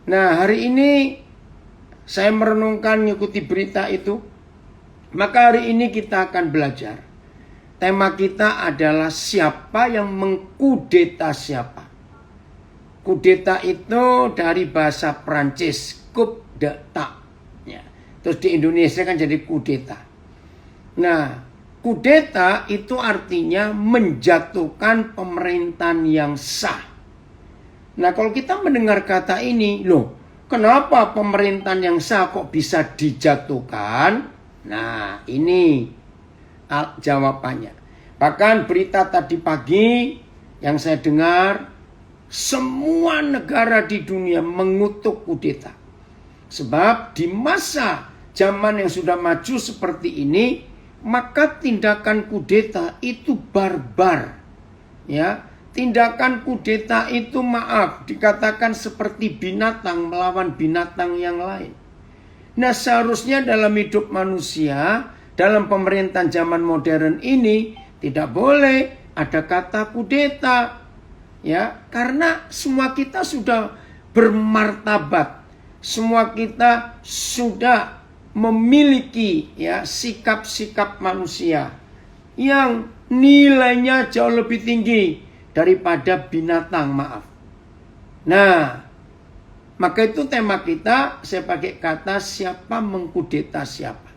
Nah, hari ini saya merenungkan mengikuti berita itu. Maka hari ini kita akan belajar. Tema kita adalah siapa yang mengkudeta siapa. Kudeta itu dari bahasa Prancis, coup d'etat. Ya. Terus di Indonesia kan jadi kudeta. Nah, kudeta itu artinya menjatuhkan pemerintahan yang sah. Nah, kalau kita mendengar kata ini, loh, kenapa pemerintahan yang sah kok bisa dijatuhkan? Nah, ini jawabannya. Bahkan berita tadi pagi yang saya dengar, semua negara di dunia mengutuk kudeta. Sebab di masa zaman yang sudah maju seperti ini, maka tindakan kudeta itu barbar. Ya, tindakan kudeta itu dikatakan seperti binatang melawan binatang yang lain. Nah, seharusnya dalam hidup manusia, dalam pemerintahan zaman modern ini tidak boleh ada kata kudeta. Ya, karena semua kita sudah bermartabat. Semua kita sudah memiliki ya sikap-sikap manusia yang nilainya jauh lebih tinggi daripada binatang, Nah, maka itu tema kita, saya pakai kata siapa mengkudeta siapa.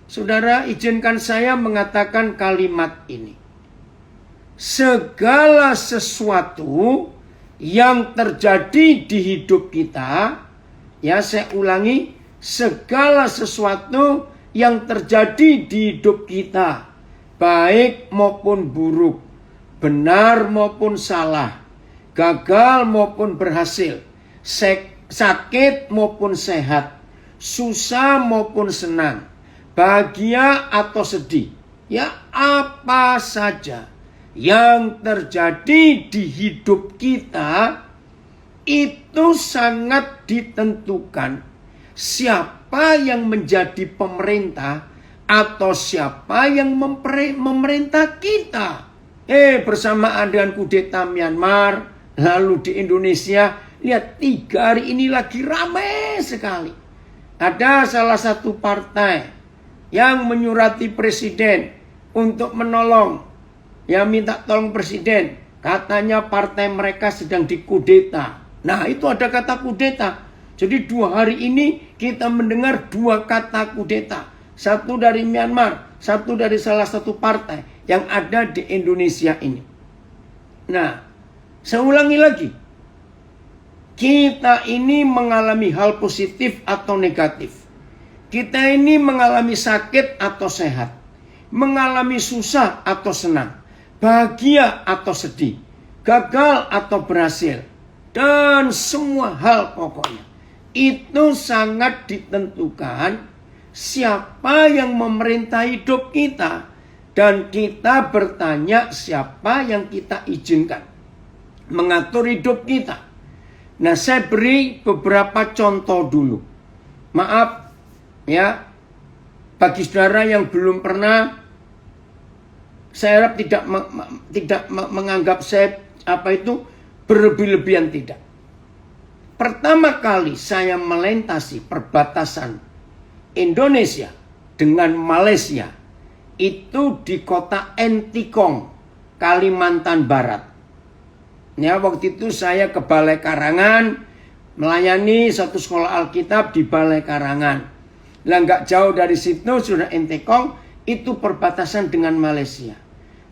Saudara, izinkan saya mengatakan kalimat ini. Segala sesuatu yang terjadi di hidup kita, ya saya ulangi, segala sesuatu yang terjadi di hidup kita, baik maupun buruk, benar maupun salah, gagal maupun berhasil, sakit maupun sehat, susah maupun senang, bahagia atau sedih, ya apa saja yang terjadi di hidup kita itu sangat ditentukan siapa yang menjadi pemerintah atau siapa yang memerintah kita. Bersamaan dengan kudeta Myanmar, lalu di Indonesia, lihat 3 hari ini lagi ramai sekali. Ada salah satu partai yang menyurati presiden untuk menolong. Ya, minta tolong presiden. Katanya partai mereka sedang dikudeta. Nah, itu ada kata kudeta. Jadi 2 hari ini kita mendengar 2 kata kudeta. Satu dari Myanmar, satu dari salah satu partai yang ada di Indonesia ini. Nah, saya ulangi lagi. Kita ini mengalami hal positif atau negatif. Kita ini mengalami sakit atau sehat. Mengalami susah atau senang. Bahagia atau sedih, gagal atau berhasil, dan semua hal pokoknya. Itu sangat ditentukan siapa yang memerintah hidup kita. Dan kita bertanya siapa yang kita izinkan mengatur hidup kita. Nah, saya beri beberapa contoh dulu. Maaf ya, bagi saudara yang belum pernah, saya harap tidak menganggap saya berlebih-lebihan, tidak. Pertama kali saya melintasi perbatasan Indonesia dengan Malaysia itu di kota Entikong, Kalimantan Barat. Ya, waktu itu saya ke Balai Karangan melayani satu sekolah Alkitab di Balai Karangan. Lah nggak jauh dari situ sudah Entikong, itu perbatasan dengan Malaysia.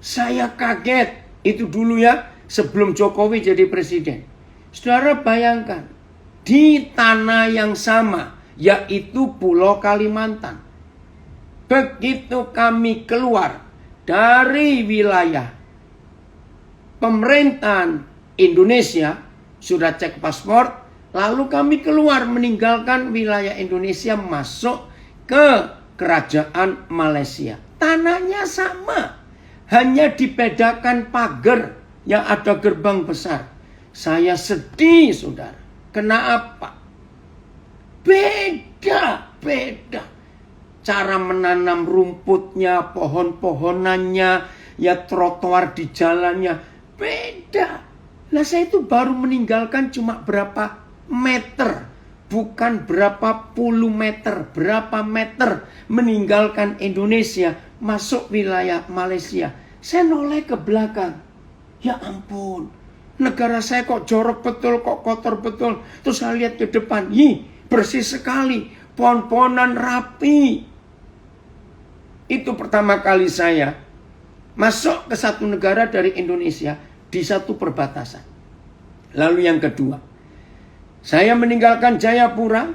Saya kaget, itu dulu ya, sebelum Jokowi jadi presiden. Saudara bayangkan, di tanah yang sama, yaitu Pulau Kalimantan. Begitu kami keluar dari wilayah pemerintahan Indonesia, sudah cek paspor, lalu kami keluar meninggalkan wilayah Indonesia masuk ke kerajaan Malaysia. Tanahnya sama. Hanya dibedakan pagar yang ada gerbang besar. Saya sedih, saudara. Kenapa? Beda. Cara menanam rumputnya, pohon-pohonannya, ya trotoar di jalannya. Beda. Nah, saya itu baru meninggalkan cuma berapa meter, bukan berapa puluh meter, berapa meter meninggalkan Indonesia, masuk wilayah Malaysia. Saya noleh ke belakang. Ya ampun, negara saya kok jorok betul, kok kotor betul. Terus saya lihat ke depan, bersih sekali, pohon-pohonan rapi. Itu pertama kali saya masuk ke satu negara dari Indonesia di satu perbatasan. Lalu yang kedua, saya meninggalkan Jayapura,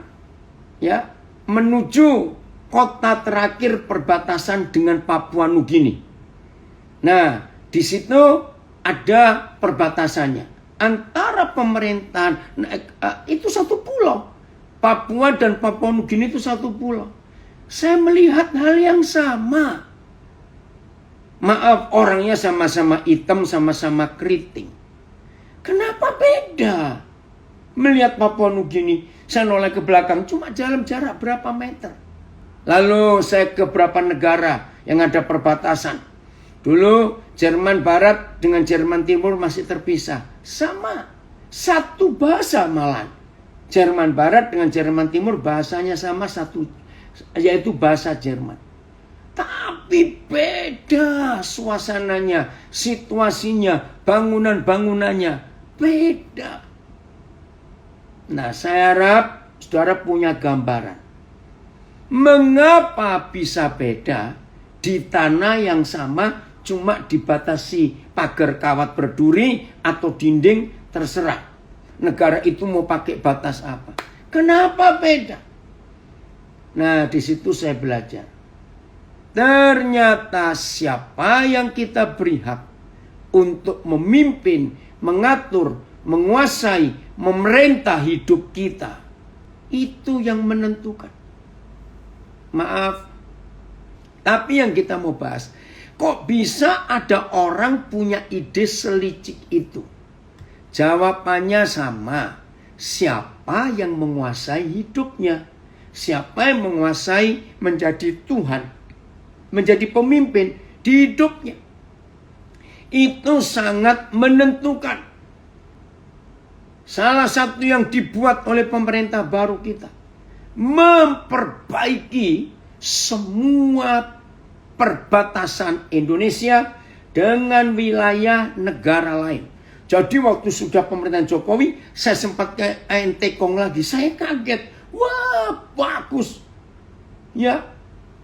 ya, menuju kota terakhir perbatasan dengan Papua Nugini. Nah, di situ ada perbatasannya antara pemerintahan, itu satu pulau. Papua dan Papua Nugini itu satu pulau. Saya melihat hal yang sama. Maaf, orangnya sama-sama hitam, sama-sama keriting. Kenapa beda? Melihat Papua Nugini, saya noleh ke belakang, cuma jalan jarak berapa meter. Lalu saya ke beberapa negara yang ada perbatasan. Dulu Jerman Barat dengan Jerman Timur masih terpisah. Sama, satu bahasa malah. Jerman Barat dengan Jerman Timur bahasanya sama, satu, yaitu bahasa Jerman. Tapi beda suasananya, situasinya, bangunan-bangunannya beda. Nah, saya harap saudara punya gambaran. Mengapa bisa beda di tanah yang sama, cuma dibatasi pagar kawat berduri atau dinding, terserah. Negara itu mau pakai batas apa. Kenapa beda? Nah, di situ saya belajar. Ternyata siapa yang kita beri hak untuk memimpin, mengatur, menguasai, memerintah hidup kita, itu yang menentukan. Maaf, tapi yang kita mau bahas, kok bisa ada orang punya ide selicik itu? Jawabannya sama. Siapa yang menguasai hidupnya? Siapa yang menguasai menjadi Tuhan, menjadi pemimpin di hidupnya? Itu sangat menentukan. Salah satu yang dibuat oleh pemerintah baru kita, memperbaiki semua perbatasan Indonesia dengan wilayah negara lain. Jadi waktu sudah pemerintahan Jokowi, saya sempat ke Entekong lagi. Saya kaget. Wah, bagus. Ya,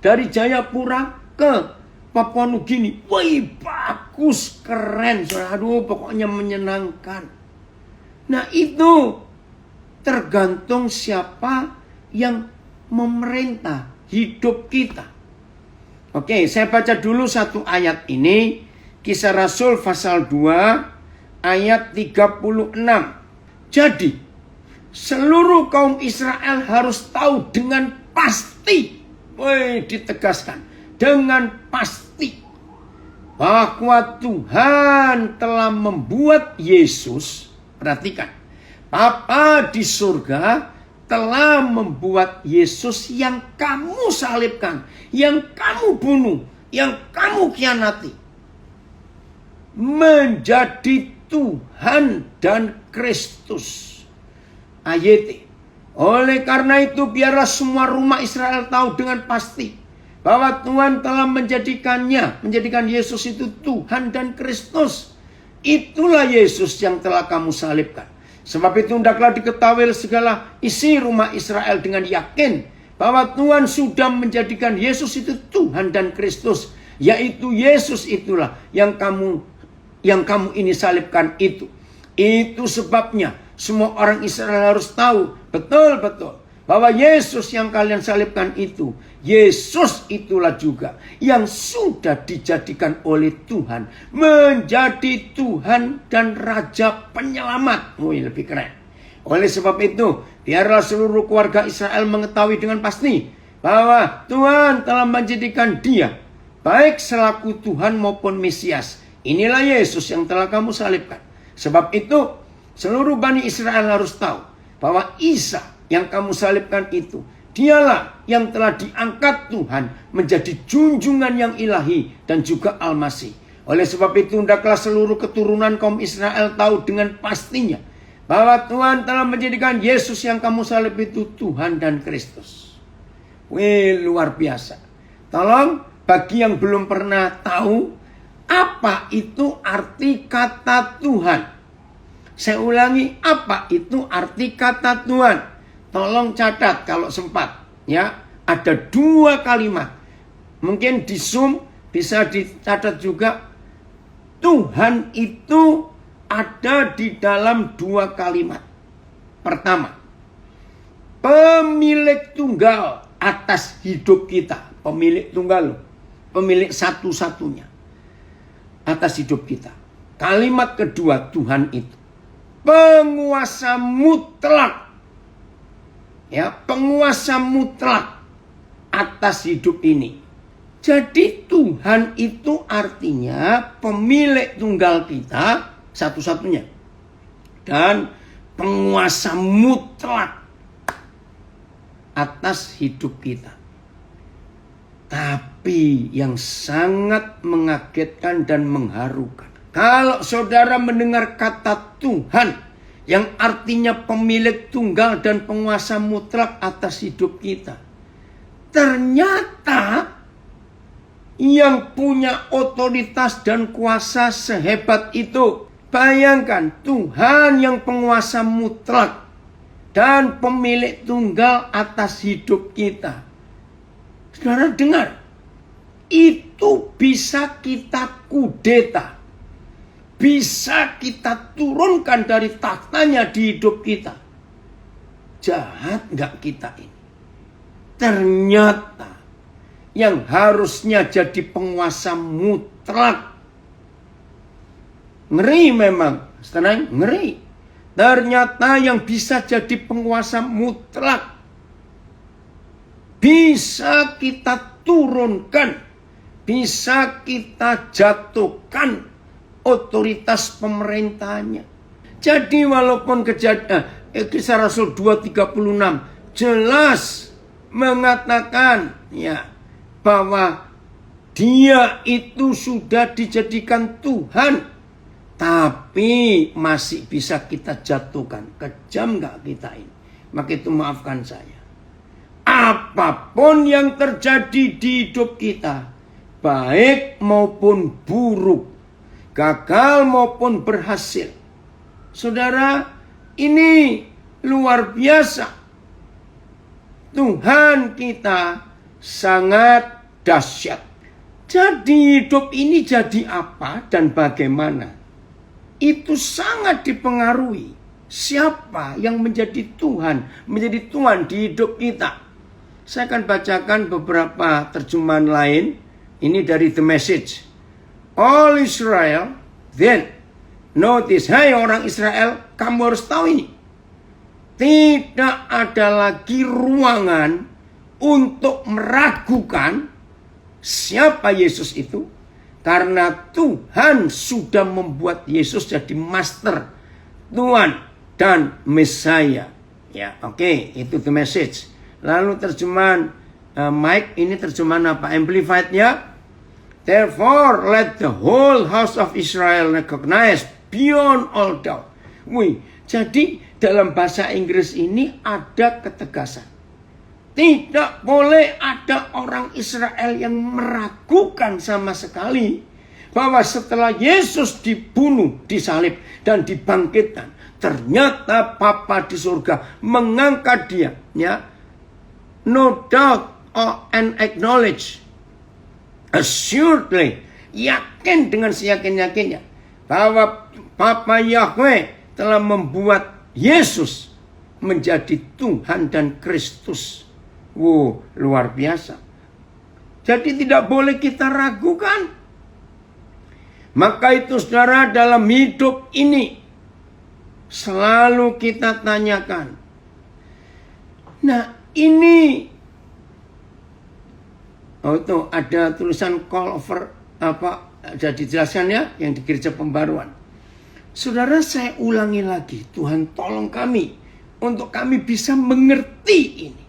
dari Jayapura ke Papua Nugini. Wih, bagus, keren. Aduh, pokoknya menyenangkan. Nah, itu tergantung siapa yang memerintah hidup kita. Oke, saya baca dulu satu ayat ini. Kisah Rasul pasal 2 ayat 36. Jadi, seluruh kaum Israel harus tahu dengan pasti. Ditegaskan. Dengan pasti. Bahwa Tuhan telah membuat Yesus. Perhatikan. Bapa di surga telah membuat Yesus yang kamu salibkan. Yang kamu bunuh. Yang kamu khianati. Menjadi Tuhan dan Kristus. Ayat. Oleh karena itu biarlah semua rumah Israel tahu dengan pasti bahwa Tuhan telah menjadikan Yesus itu Tuhan dan Kristus. Itulah Yesus yang telah kamu salibkan. Sebab itu hendaklah diketahui segala isi rumah Israel dengan yakin bahwa Tuhan sudah menjadikan Yesus itu Tuhan dan Kristus. Yaitu Yesus itulah yang kamu ini salibkan itu. Itu sebabnya semua orang Israel harus tahu betul-betul bahwa Yesus yang kalian salibkan itu, Yesus itulah juga yang sudah dijadikan oleh Tuhan menjadi Tuhan dan Raja Penyelamat. Lebih keren. Oleh sebab itu, biarlah seluruh keluarga Israel mengetahui dengan pasti bahwa Tuhan telah menjadikan Dia baik selaku Tuhan maupun Mesias. Inilah Yesus yang telah kamu salibkan. Sebab itu, seluruh Bani Israel harus tahu bahwa Isa yang kamu salibkan itu, dialah yang telah diangkat Tuhan menjadi junjungan yang ilahi dan juga Al-Masih. Oleh sebab itu, hendaklah seluruh keturunan kaum Israel tahu dengan pastinya bahwa Tuhan telah menjadikan Yesus yang kamu salib itu Tuhan dan Kristus. Wih, luar biasa. Tolong, bagi yang belum pernah tahu apa itu arti kata Tuhan. Saya ulangi, apa itu arti kata Tuhan? Tolong catat kalau sempat. Ya, ada 2 kalimat. Mungkin di Zoom bisa dicatat juga. Tuhan itu ada di dalam 2 kalimat. Pertama, pemilik tunggal atas hidup kita. Pemilik tunggal, pemilik satu-satunya atas hidup kita. Kalimat kedua, Tuhan itu penguasa mutlak. Ya, penguasa mutlak atas hidup ini. Jadi Tuhan itu artinya pemilik tunggal kita satu-satunya. Dan penguasa mutlak atas hidup kita. Tapi yang sangat mengagetkan dan mengharukan, kalau saudara mendengar kata Tuhan yang artinya pemilik tunggal dan penguasa mutlak atas hidup kita, ternyata yang punya otoritas dan kuasa sehebat itu. Bayangkan, Tuhan yang penguasa mutlak dan pemilik tunggal atas hidup kita. Saudara dengar, itu bisa kita kudeta. Bisa kita turunkan dari tahtanya di hidup kita. Jahat nggak kita ini? Ternyata yang harusnya jadi penguasa mutlak. Ngeri memang, saudara, ngeri. Ternyata yang bisa jadi penguasa mutlak bisa kita turunkan, bisa kita jatuhkan otoritas pemerintahnya. Jadi walaupun Kisah Rasul 2:36 jelas mengatakan ya bahwa dia itu sudah dijadikan Tuhan, tapi masih bisa kita jatuhkan. Kejam gak kita ini? Maka itu maafkan saya. Apapun yang terjadi di hidup kita, baik maupun buruk, gagal maupun berhasil, saudara, ini luar biasa. Tuhan kita sangat dahsyat. Jadi hidup ini jadi apa dan bagaimana, itu sangat dipengaruhi siapa yang menjadi Tuhan di hidup kita. Saya akan bacakan beberapa terjemahan lain. Ini dari The Message. All Israel, then notice, hai orang Israel, kamu harus tahu ini. Tidak ada lagi ruangan untuk meragukan siapa Yesus itu, karena Tuhan sudah membuat Yesus jadi master, Tuhan dan Messiah. Ya, oke, itu The Message. Lalu terjemahan Mike, ini terjemahan apa? Amplified-nya. Therefore, let the whole house of Israel recognize beyond all doubt. Wih, jadi dalam bahasa Inggris ini ada ketegasan. Tidak boleh ada orang Israel yang meragukan sama sekali bahwa setelah Yesus dibunuh, disalib, dan dibangkitkan, ternyata Bapa di surga mengangkat dia. Ya, no doubt and acknowledge, assuredly, yakin dengan seyakin-yakinnya bahwa Bapa Yahweh telah membuat Yesus menjadi Tuhan dan Kristus. Wow, luar biasa. Jadi tidak boleh kita ragukan. Maka itu saudara, dalam hidup ini selalu kita tanyakan. Nah, ini itu ada tulisan call over apa, ada dijelaskan ya, yang di Gereja Pembaruan. Saudara, saya ulangi lagi, Tuhan tolong kami untuk kami bisa mengerti ini.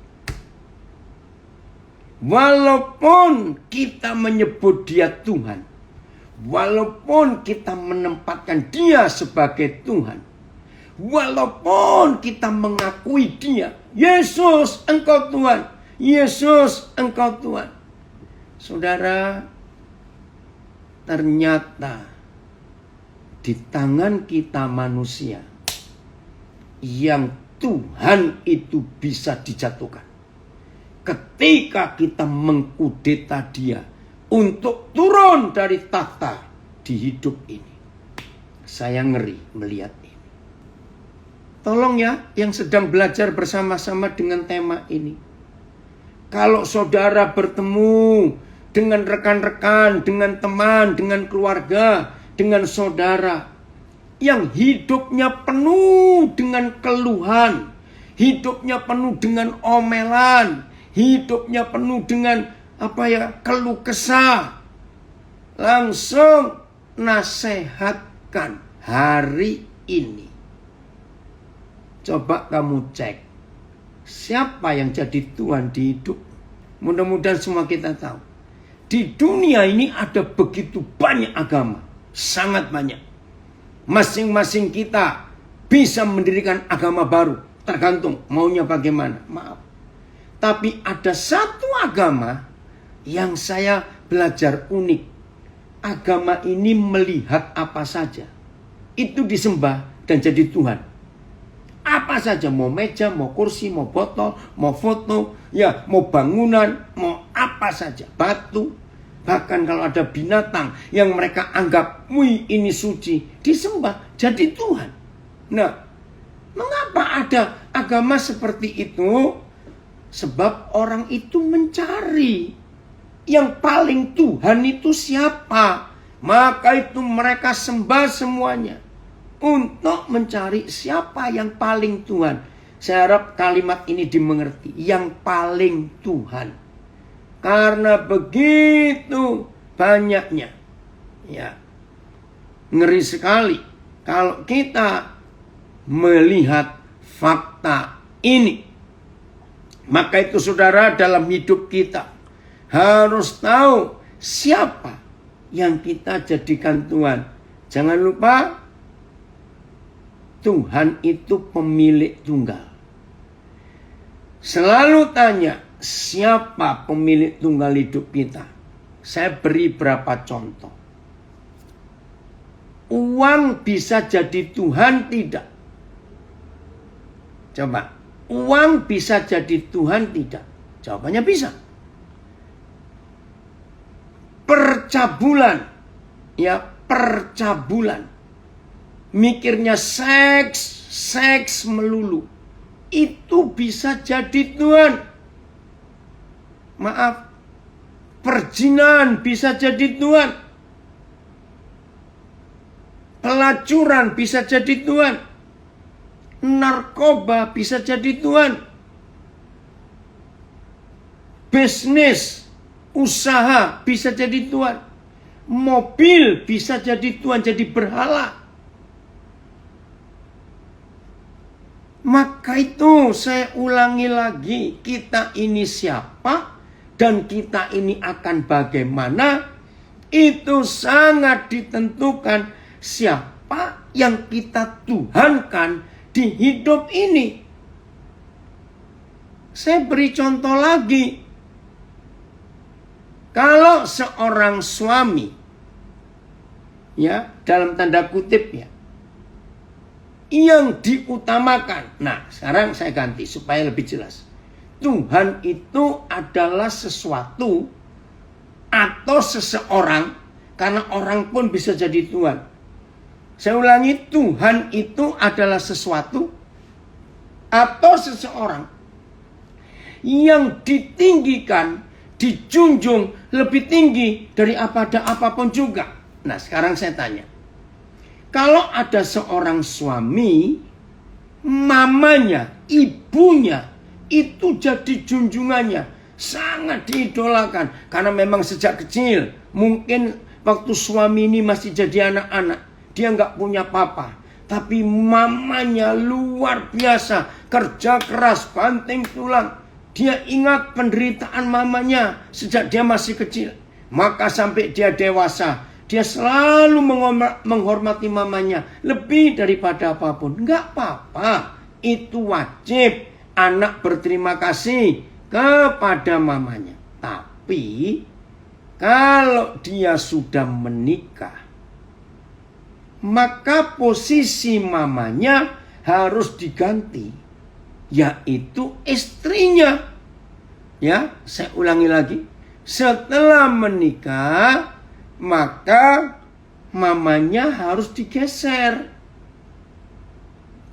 Walaupun kita menyebut dia Tuhan, walaupun kita menempatkan dia sebagai Tuhan, Walaupun kita mengakui dia, Yesus engkau Tuhan, Yesus engkau Tuhan. Saudara, ternyata di tangan kita manusia yang Tuhan itu bisa dijatuhkan. Ketika kita mengkudeta dia untuk turun dari tahta di hidup ini. Saya ngeri melihat ini. Tolong ya, yang sedang belajar bersama-sama dengan tema ini. Kalau saudara bertemu dengan rekan-rekan, dengan teman, dengan keluarga, dengan saudara yang hidupnya penuh dengan keluhan, hidupnya penuh dengan omelan, hidupnya penuh dengan keluh kesah, langsung nasehatkan hari ini. Coba kamu cek, siapa yang jadi Tuhan di hidup? Mudah-mudahan semua kita tahu. Di dunia ini ada begitu banyak agama. Sangat banyak. Masing-masing kita bisa mendirikan agama baru. Tergantung maunya bagaimana. Maaf. Tapi ada satu agama yang saya belajar unik. Agama ini melihat apa saja. Itu disembah dan jadi Tuhan. Apa saja, mau meja, mau kursi, mau botol, mau foto, ya mau bangunan, mau apa saja, batu. Bahkan kalau ada binatang yang mereka anggap, wih ini suci, disembah jadi Tuhan. Nah, mengapa ada agama seperti itu? Sebab orang itu mencari yang paling Tuhan itu siapa. Maka itu mereka sembah semuanya. Untuk mencari siapa yang paling Tuhan. Saya harap kalimat ini dimengerti. Yang paling Tuhan. Karena begitu banyaknya. Ya. Ngeri sekali. Kalau kita melihat fakta ini. Maka itu saudara, dalam hidup kita harus tahu siapa yang kita jadikan Tuhan. Jangan lupa, Tuhan itu pemilik tunggal. Selalu tanya, siapa pemilik tunggal hidup kita? Saya beri berapa contoh. Uang bisa jadi Tuhan tidak? Coba, uang bisa jadi Tuhan tidak? Jawabannya bisa. Percabulan, ya percabulan. Mikirnya seks melulu. Itu bisa jadi Tuhan. Maaf. Perjinan bisa jadi Tuhan. Pelacuran bisa jadi Tuhan. Narkoba bisa jadi Tuhan. Bisnis, usaha bisa jadi Tuhan. Mobil bisa jadi Tuhan, jadi berhala. Maka itu saya ulangi lagi, kita ini siapa dan kita ini akan bagaimana, itu sangat ditentukan siapa yang kita tuhankan di hidup ini. Saya beri contoh lagi. Kalau seorang suami, ya dalam tanda kutip ya, yang diutamakan. Nah, sekarang saya ganti supaya lebih jelas. Tuhan itu adalah sesuatu atau seseorang, karena orang pun bisa jadi Tuhan. Saya ulangi, Tuhan itu adalah sesuatu atau seseorang yang ditinggikan, dijunjung lebih tinggi dari apapun juga. Nah, sekarang saya tanya. Kalau ada seorang suami, mamanya, ibunya, itu jadi junjungannya. Sangat diidolakan. Karena memang sejak kecil, mungkin waktu suami ini masih jadi anak-anak, dia nggak punya papa. Tapi mamanya luar biasa, kerja keras, banting tulang. Dia ingat penderitaan mamanya sejak dia masih kecil. Maka sampai dia dewasa, Dia selalu menghormati mamanya lebih daripada apapun. Enggak apa-apa. Itu wajib anak berterima kasih kepada mamanya. Tapi kalau dia sudah menikah, maka posisi mamanya harus diganti, yaitu istrinya. Ya, saya ulangi lagi. Setelah menikah, maka mamanya harus digeser.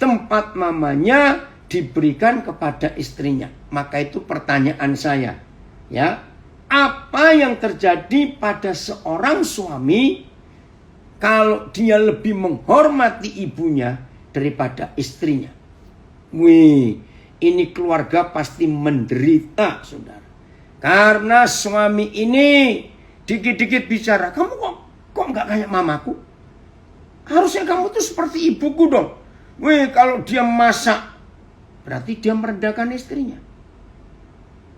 Tempat mamanya diberikan kepada istrinya. Maka itu pertanyaan saya. Ya, apa yang terjadi pada seorang suami kalau dia lebih menghormati ibunya daripada istrinya? Wih, ini keluarga pasti menderita, saudara. Karena suami ini dikit-dikit bicara, kamu kok nggak kayak mamaku? Harusnya kamu tuh seperti ibuku dong. Wih, kalau dia masak, berarti dia merendahkan istrinya.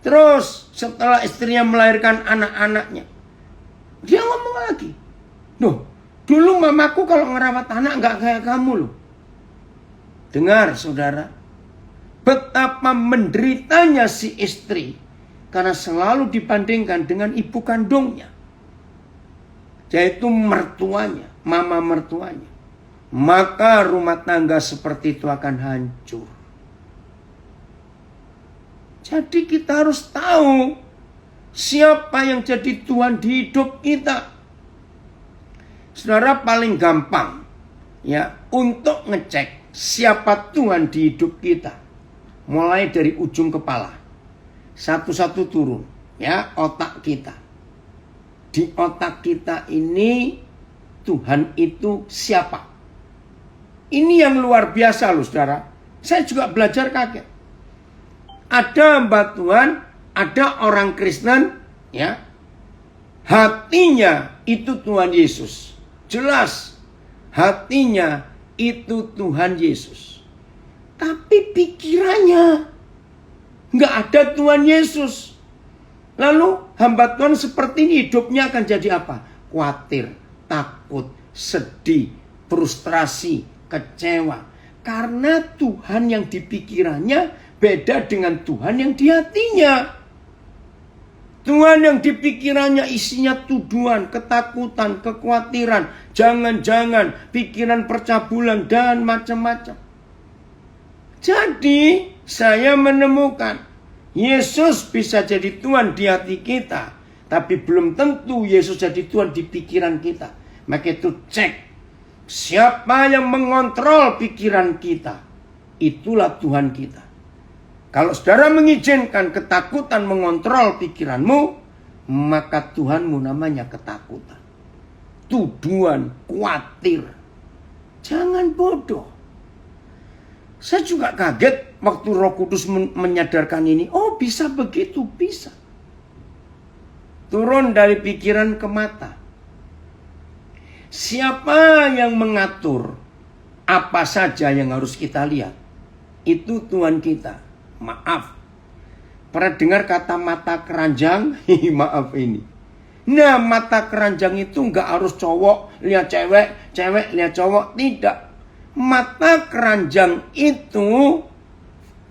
Terus setelah istrinya melahirkan anak-anaknya, dia ngomong lagi, loh, dulu mamaku kalau ngerawat anak nggak kayak kamu loh. Dengar, saudara, betapa menderitanya si istri karena selalu dibandingkan dengan ibu kandungnya, yaitu mertuanya, mama mertuanya. Maka rumah tangga seperti itu akan hancur. Jadi kita harus tahu siapa yang jadi Tuhan di hidup kita. Saudara, paling gampang ya untuk ngecek siapa Tuhan di hidup kita, mulai dari ujung kepala, satu-satu turun, ya, otak kita. Di otak kita ini Tuhan itu siapa? Ini yang luar biasa loh, saudara. Saya juga belajar kaget. Ada hamba Tuhan, ada orang Kristen, ya, hatinya itu Tuhan Yesus. Jelas, hatinya itu Tuhan Yesus. Tapi pikirannya nggak ada Tuhan Yesus. Lalu hamba Tuhan seperti ini hidupnya akan jadi apa? Khawatir, takut, sedih, frustrasi, kecewa. Karena Tuhan yang di pikirannya beda dengan Tuhan yang di hatinya. Tuhan yang di pikirannya isinya tuduhan, ketakutan, kekhawatiran, jangan-jangan, pikiran percabulan, dan macam-macam. Jadi saya menemukan Yesus bisa jadi Tuhan di hati kita, tapi belum tentu Yesus jadi Tuhan di pikiran kita. Maka itu cek siapa yang mengontrol pikiran kita, itulah Tuhan kita. Kalau saudara mengizinkan ketakutan mengontrol pikiranmu, maka Tuhanmu namanya ketakutan, tuduhan, khawatir. Jangan bodoh. Saya juga kaget waktu Roh Kudus menyadarkan ini. Oh, bisa begitu, bisa. Turun dari pikiran ke mata. Siapa yang mengatur apa saja yang harus kita lihat? Itu Tuhan kita. Maaf. Pernah dengar kata mata keranjang? Maaf ini. Nah, mata keranjang itu nggak harus cowok lihat cewek, cewek lihat cowok. Tidak. Mata keranjang itu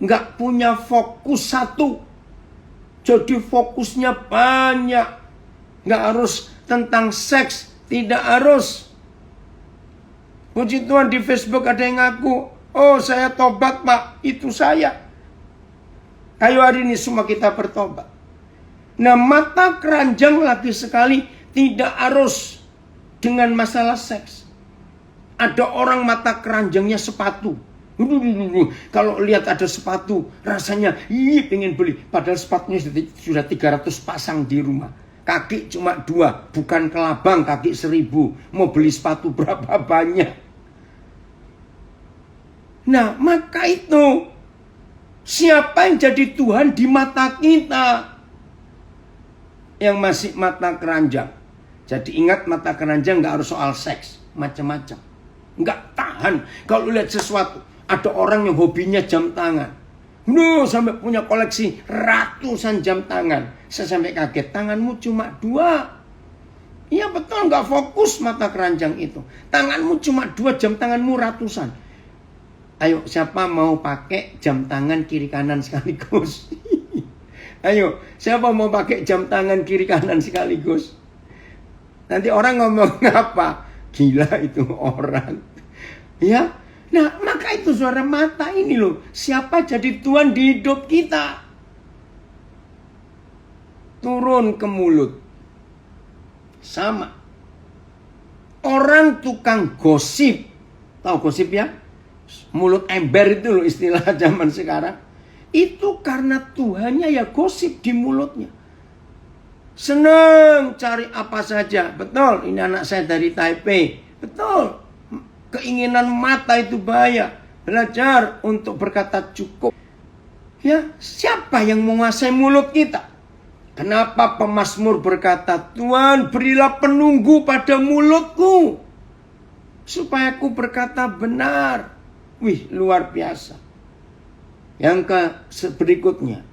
nggak punya fokus satu. Jadi fokusnya banyak. Nggak harus tentang seks. Tidak harus. Puji Tuhan, di Facebook ada yang ngaku, oh saya tobat pak, itu saya. Ayo hari ini semua kita bertobat. Nah, mata keranjang lagi sekali tidak harus dengan masalah seks. Ada orang mata keranjangnya sepatu. Kalau lihat ada sepatu, rasanya pengen beli. Padahal sepatunya sudah 300 pasang di rumah. Kaki cuma 2, bukan kelabang kaki 1000. Mau beli sepatu berapa banyak? Nah, maka itu siapa yang jadi Tuhan di mata kita? Yang masih mata keranjang. Jadi ingat, mata keranjang gak harus soal seks, macam-macam. Gak tahan kalau lihat sesuatu. Ada orang yang hobinya jam tangan. Sampai punya koleksi ratusan jam tangan. Saya sampai kaget, tanganmu cuma 2. Iya betul, nggak fokus mata keranjang itu. Tanganmu cuma 2, jam tanganmu ratusan. Ayo, siapa mau pakai jam tangan kiri kanan sekaligus? Ayo, siapa mau pakai jam tangan kiri kanan sekaligus? Nanti orang ngomong apa? Gila itu orang. Ya, nah maka itu saudara, mata ini loh. Siapa jadi Tuhan di hidup kita? Turun ke mulut. Sama. Orang tukang gosip. Tahu gosip ya? Mulut ember itu loh istilah zaman sekarang. Itu karena Tuhannya ya gosip di mulutnya. Senang cari apa saja. Betul, ini anak saya dari Taipei. Betul. Keinginan mata itu bahaya. Belajar untuk berkata cukup. Ya, siapa yang menguasai mulut kita? Kenapa pemazmur berkata, Tuhan berilah penunggu pada mulutku, supaya aku berkata benar. Wih, luar biasa. Yang berikutnya,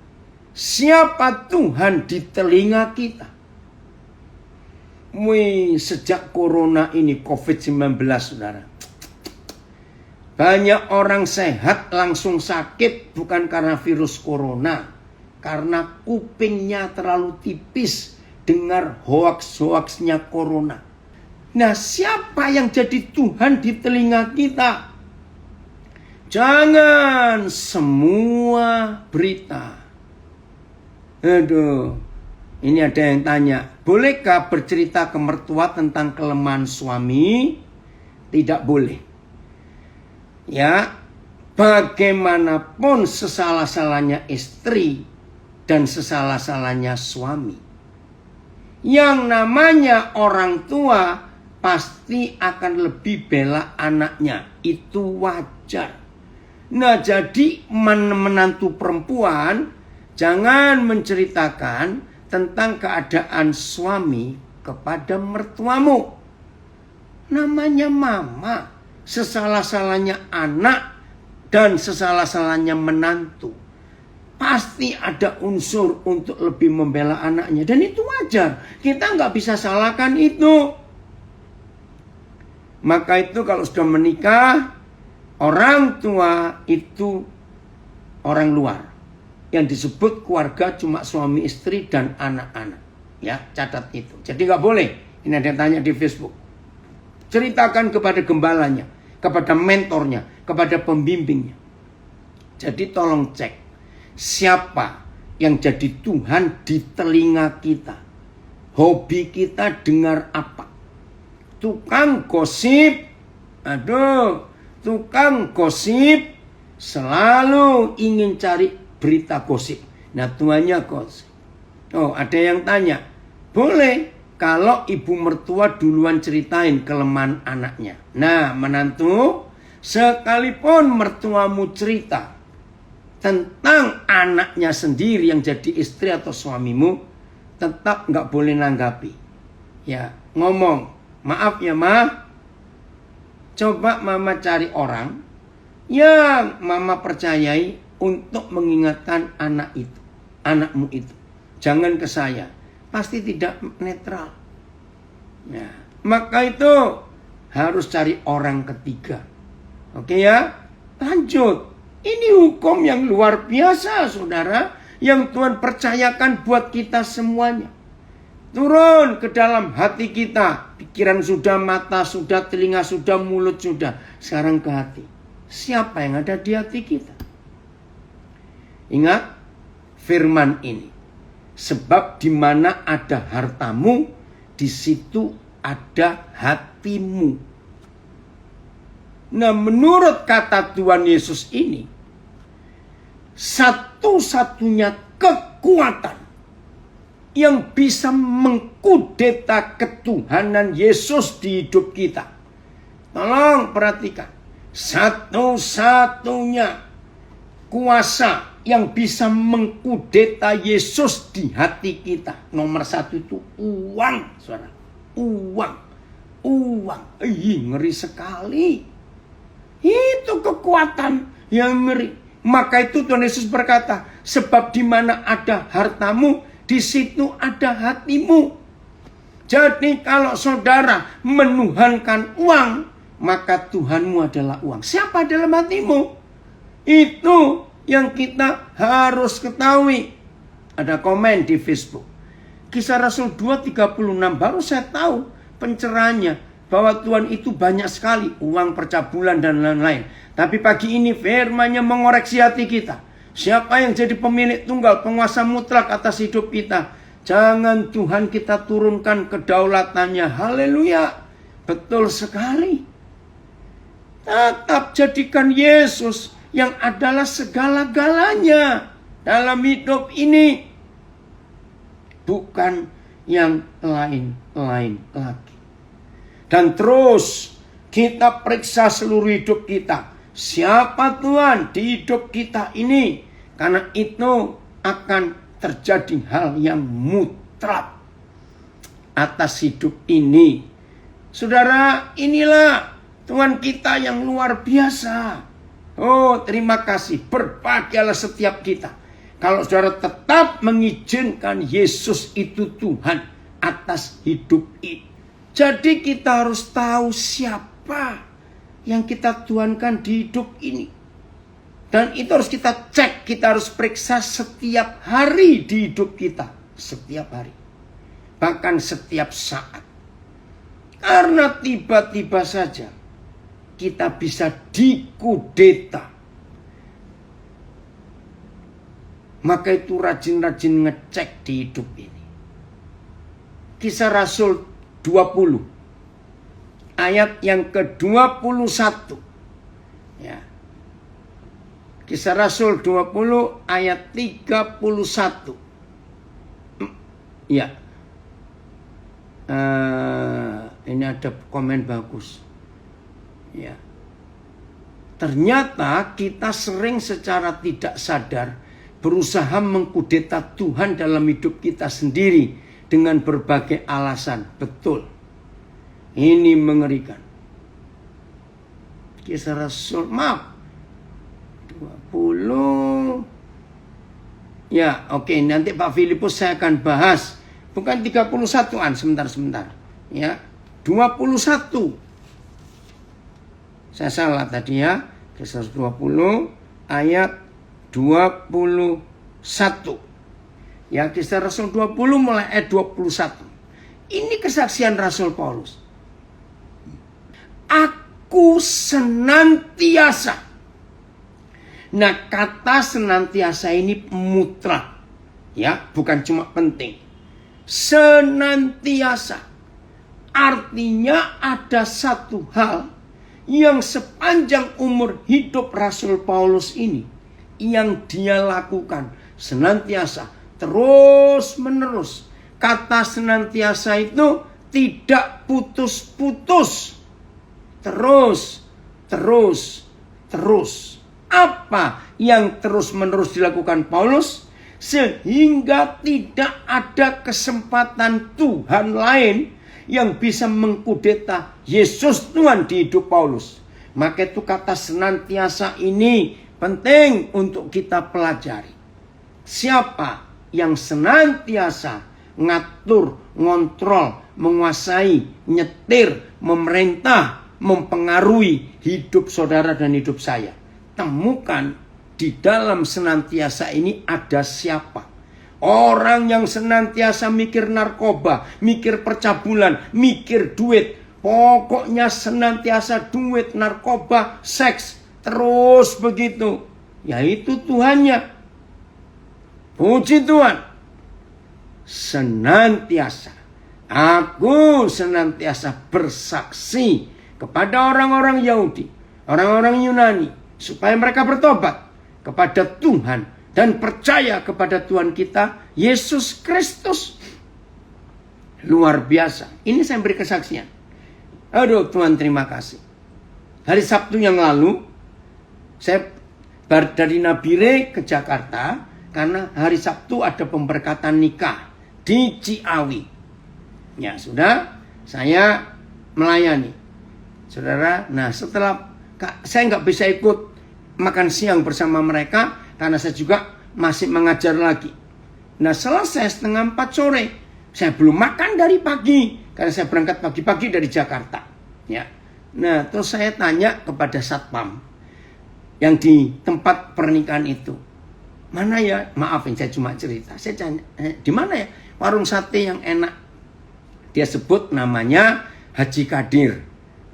siapa Tuhan di telinga kita? Wih, sejak corona ini, COVID-19, saudara. Banyak orang sehat langsung sakit bukan karena virus corona. Karena kupingnya terlalu tipis dengar hoaks-hoaksnya corona. Nah, siapa yang jadi Tuhan di telinga kita? Jangan semua berita. Aduh, ini ada yang tanya, bolehkah bercerita ke mertua tentang kelemahan suami? Tidak boleh. Ya, bagaimanapun sesalah-salahnya istri dan sesalah-salahnya suami, yang namanya orang tua pasti akan lebih bela anaknya. Itu wajar. Nah, jadi menantu perempuan jangan menceritakan tentang keadaan suami kepada mertuamu. Namanya mama, sesalah-salahnya anak dan sesalah-salahnya menantu, pasti ada unsur untuk lebih membela anaknya. Dan itu wajar. Kita nggak bisa salahkan itu. Maka itu kalau sudah menikah, orang tua itu orang luar. Yang disebut keluarga cuma suami istri dan anak-anak. Ya, catat itu. Jadi nggak boleh. Ini ada yang tanya di Facebook. Ceritakan kepada gembalanya, kepada mentornya, kepada pembimbingnya. Jadi tolong cek. Siapa yang jadi Tuhan di telinga kita? Hobi kita dengar apa? Tukang gosip. Aduh, tukang gosip selalu ingin cari berita gosip. Nah, tuannya gosip. Oh, ada yang tanya, boleh kalau ibu mertua duluan ceritain kelemahan anaknya. Nah, menantu, sekalipun mertuamu cerita tentang anaknya sendiri yang jadi istri atau suamimu, tetap nggak boleh nanggapi. Ya, ngomong, maaf ya ma, coba mama cari orang yang mama percayai untuk mengingatkan anakmu itu. Jangan ke saya, pasti tidak netral. Nah, maka itu harus cari orang ketiga. Oke ya, lanjut. Ini hukum yang luar biasa, saudara, yang Tuhan percayakan buat kita semuanya. Turun ke dalam hati kita. Pikiran sudah, mata sudah, telinga sudah, mulut sudah. Sekarang ke hati. Siapa yang ada di hati kita? Ingat firman ini. Sebab di mana ada hartamu, di situ ada hatimu. Nah, menurut kata Tuhan Yesus ini, satu-satunya kekuatan yang bisa mengkudeta ketuhanan Yesus di hidup kita. Tolong perhatikan. Satu-satunya kuasa yang bisa mengkudeta Yesus di hati kita. Nomor satu itu uang, saudara. Uang. Ngeri sekali. Itu kekuatan yang ngeri. Maka itu Tuhan Yesus berkata, sebab di mana ada hartamu, di situ ada hatimu. Jadi kalau saudara menuhankan uang, maka Tuhanmu adalah uang. Siapa dalam hatimu? Itu yang kita harus ketahui. Ada komen di Facebook. Kisah Rasul 2:36 baru saya tahu pencerahannya. Bahwa Tuhan itu banyak sekali. Uang, percabulan dan lain-lain. Tapi pagi ini firman-Nya mengoreksi hati kita. Siapa yang jadi pemilik tunggal, penguasa mutlak atas hidup kita. Jangan Tuhan kita turunkan kedaulatannya. Haleluya. Betul sekali. Tetap jadikan Yesus yang adalah segala-galanya dalam hidup ini. Bukan yang lain-lain lagi. Dan terus kita periksa seluruh hidup kita. Siapa Tuhan di hidup kita ini? Karena itu akan terjadi hal yang mutlak atas hidup ini. Saudara, inilah Tuhan kita yang luar biasa. Oh, terima kasih. Berbahagialah setiap kita. Kalau saudara tetap mengizinkan Yesus itu Tuhan atas hidup ini. Jadi kita harus tahu siapa yang kita tuhankan di hidup ini. Dan itu harus kita cek, kita harus periksa setiap hari di hidup kita. Setiap hari. Bahkan setiap saat. Karena tiba-tiba saja kita bisa dikudeta. Maka itu rajin-rajin ngecek di hidup ini. Kisah Rasul 20. Ayat yang ke-21. Ya. Kisah Rasul 20 ayat 31. Ya. Ini ada komen bagus. Ya. Ternyata kita sering secara tidak sadar berusaha mengkudeta Tuhan dalam hidup kita sendiri dengan berbagai alasan. Betul. Ini mengerikan. Kisah Rasul, maaf. 20. Ya, oke, nanti Pak Filipus saya akan bahas. Bukan 31-an, sebentar. Ya, 21. Saya salah tadi ya. Kisah 20 ayat 21. Ya, Kisah Rasul 20 mulai ayat 21. Ini kesaksian Rasul Paulus. Aku senantiasa. Nah, kata senantiasa ini mutlak. Ya, bukan cuma penting. Senantiasa. Artinya ada satu hal yang sepanjang umur hidup Rasul Paulus ini yang dia lakukan senantiasa, terus menerus. Kata senantiasa itu tidak putus-putus. Terus. Apa yang terus-menerus dilakukan Paulus? Sehingga tidak ada kesempatan Tuhan lain yang bisa mengkudeta Yesus Tuhan di hidup Paulus. Maka itu kata senantiasa ini penting untuk kita pelajari. Siapa yang senantiasa ngatur, ngontrol, menguasai, nyetir, memerintah, mempengaruhi hidup saudara dan hidup saya? Temukan di dalam senantiasa ini ada siapa. Orang yang senantiasa mikir narkoba, mikir percabulan, mikir duit. Pokoknya senantiasa duit, narkoba, seks. Terus begitu. Yaitu Tuhannya. Puji Tuhan. Senantiasa. Aku senantiasa bersaksi kepada orang-orang Yahudi, orang-orang Yunani. Supaya mereka bertobat kepada Tuhan dan percaya kepada Tuhan kita, Yesus Kristus. Luar biasa. Ini saya beri kesaksian. Aduh Tuhan, terima kasih. Hari Sabtu yang lalu, saya dari Nabire ke Jakarta. Karena hari Sabtu ada pemberkatan nikah di Ciawi. Ya sudah, saya melayani. Saudara, nah setelah saya nggak bisa ikut makan siang bersama mereka karena saya juga masih mengajar lagi. Nah, selesai 3:30 sore, Saya belum makan dari pagi karena saya berangkat pagi-pagi dari Jakarta. Ya. Nah, terus saya tanya kepada satpam yang di tempat pernikahan itu. Mana ya? Maafin saya cuma cerita. Saya tanya, di mana ya warung sate yang enak? Dia sebut namanya Haji Kadir.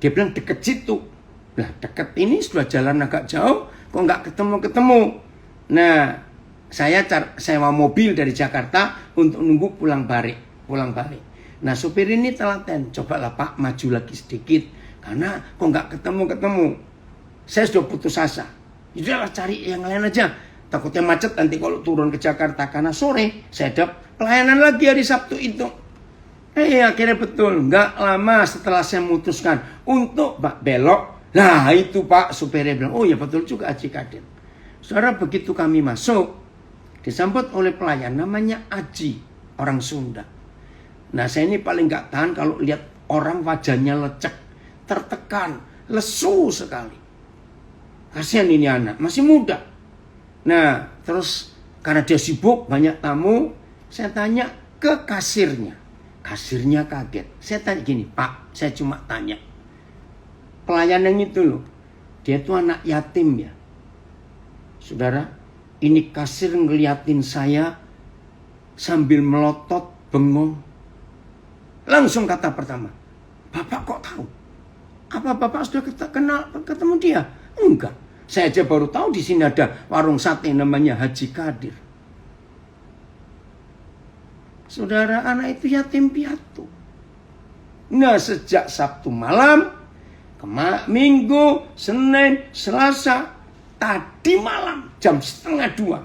Dia bilang deket situ. Nah, deket ini sudah jalan agak jauh, kok nggak ketemu-ketemu. Nah, saya sewa mobil dari Jakarta untuk nunggu pulang balik. Nah, supir ini telaten. Cobalah Pak, maju lagi sedikit. Karena kok nggak ketemu-ketemu. Saya sudah putus asa. Sudahlah cari yang lain aja. Takutnya macet nanti kalau turun ke Jakarta. Karena sore saya ada pelayanan lagi hari Sabtu itu. Akhirnya betul. Nggak lama setelah saya memutuskan untuk belok. Nah itu Pak supirnya bilang, oh ya betul juga Haji Kadir. Saudara, begitu kami masuk, disambut oleh pelayan namanya Aji, orang Sunda. Nah saya ini paling nggak tahan kalau lihat orang wajahnya lecek, tertekan, lesu sekali. Kasihan ini anak, masih muda. Nah, terus karena dia sibuk, banyak tamu, saya tanya ke kasirnya. Kasirnya kaget. Saya tanya gini, Pak, saya cuma tanya. Pelayan yang itu loh, dia tuh anak yatim ya. Saudara, ini kasir ngeliatin saya sambil melotot, bengong. Langsung kata pertama, Bapak kok tahu? Apa Bapak sudah ketemu dia? Enggak. Saya aja baru tahu di sini ada warung sate namanya Haji Kadir. Saudara, anak itu yatim piatu. Nah, sejak Sabtu malam, Minggu, Senin, Selasa, tadi malam jam 1:30.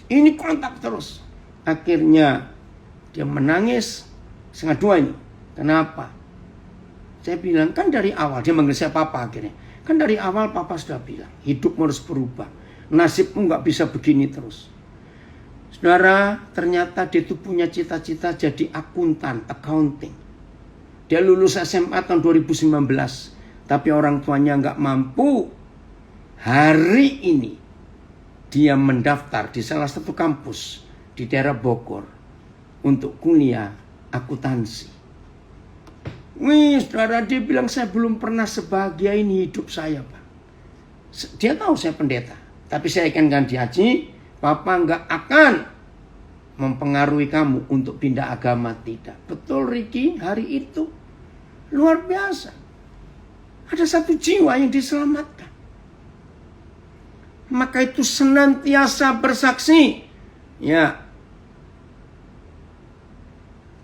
Ini kontak terus. Akhirnya dia menangis 1:30 ini. Kenapa? Saya bilang kan dari awal, dia manggil saya Papa akhirnya. Kan dari awal Papa sudah bilang, hidupmu harus berubah. Nasibmu nggak bisa begini terus. Saudara, ternyata dia itu punya cita-cita jadi akuntan, accounting. Dia lulus SMA tahun 2019. Tapi orang tuanya nggak mampu. Hari ini, dia mendaftar di salah satu kampus di daerah Bogor untuk kuliah akuntansi. Wih, saudara, dia bilang saya belum pernah sebahagia ini hidup saya, Pak. Dia tahu saya pendeta. Tapi saya yakinkan di Haji, Papa nggak akan mempengaruhi kamu untuk pindah agama, tidak. Betul, Ricky, hari itu luar biasa. Ada satu jiwa yang diselamatkan. Maka itu senantiasa bersaksi. Ya.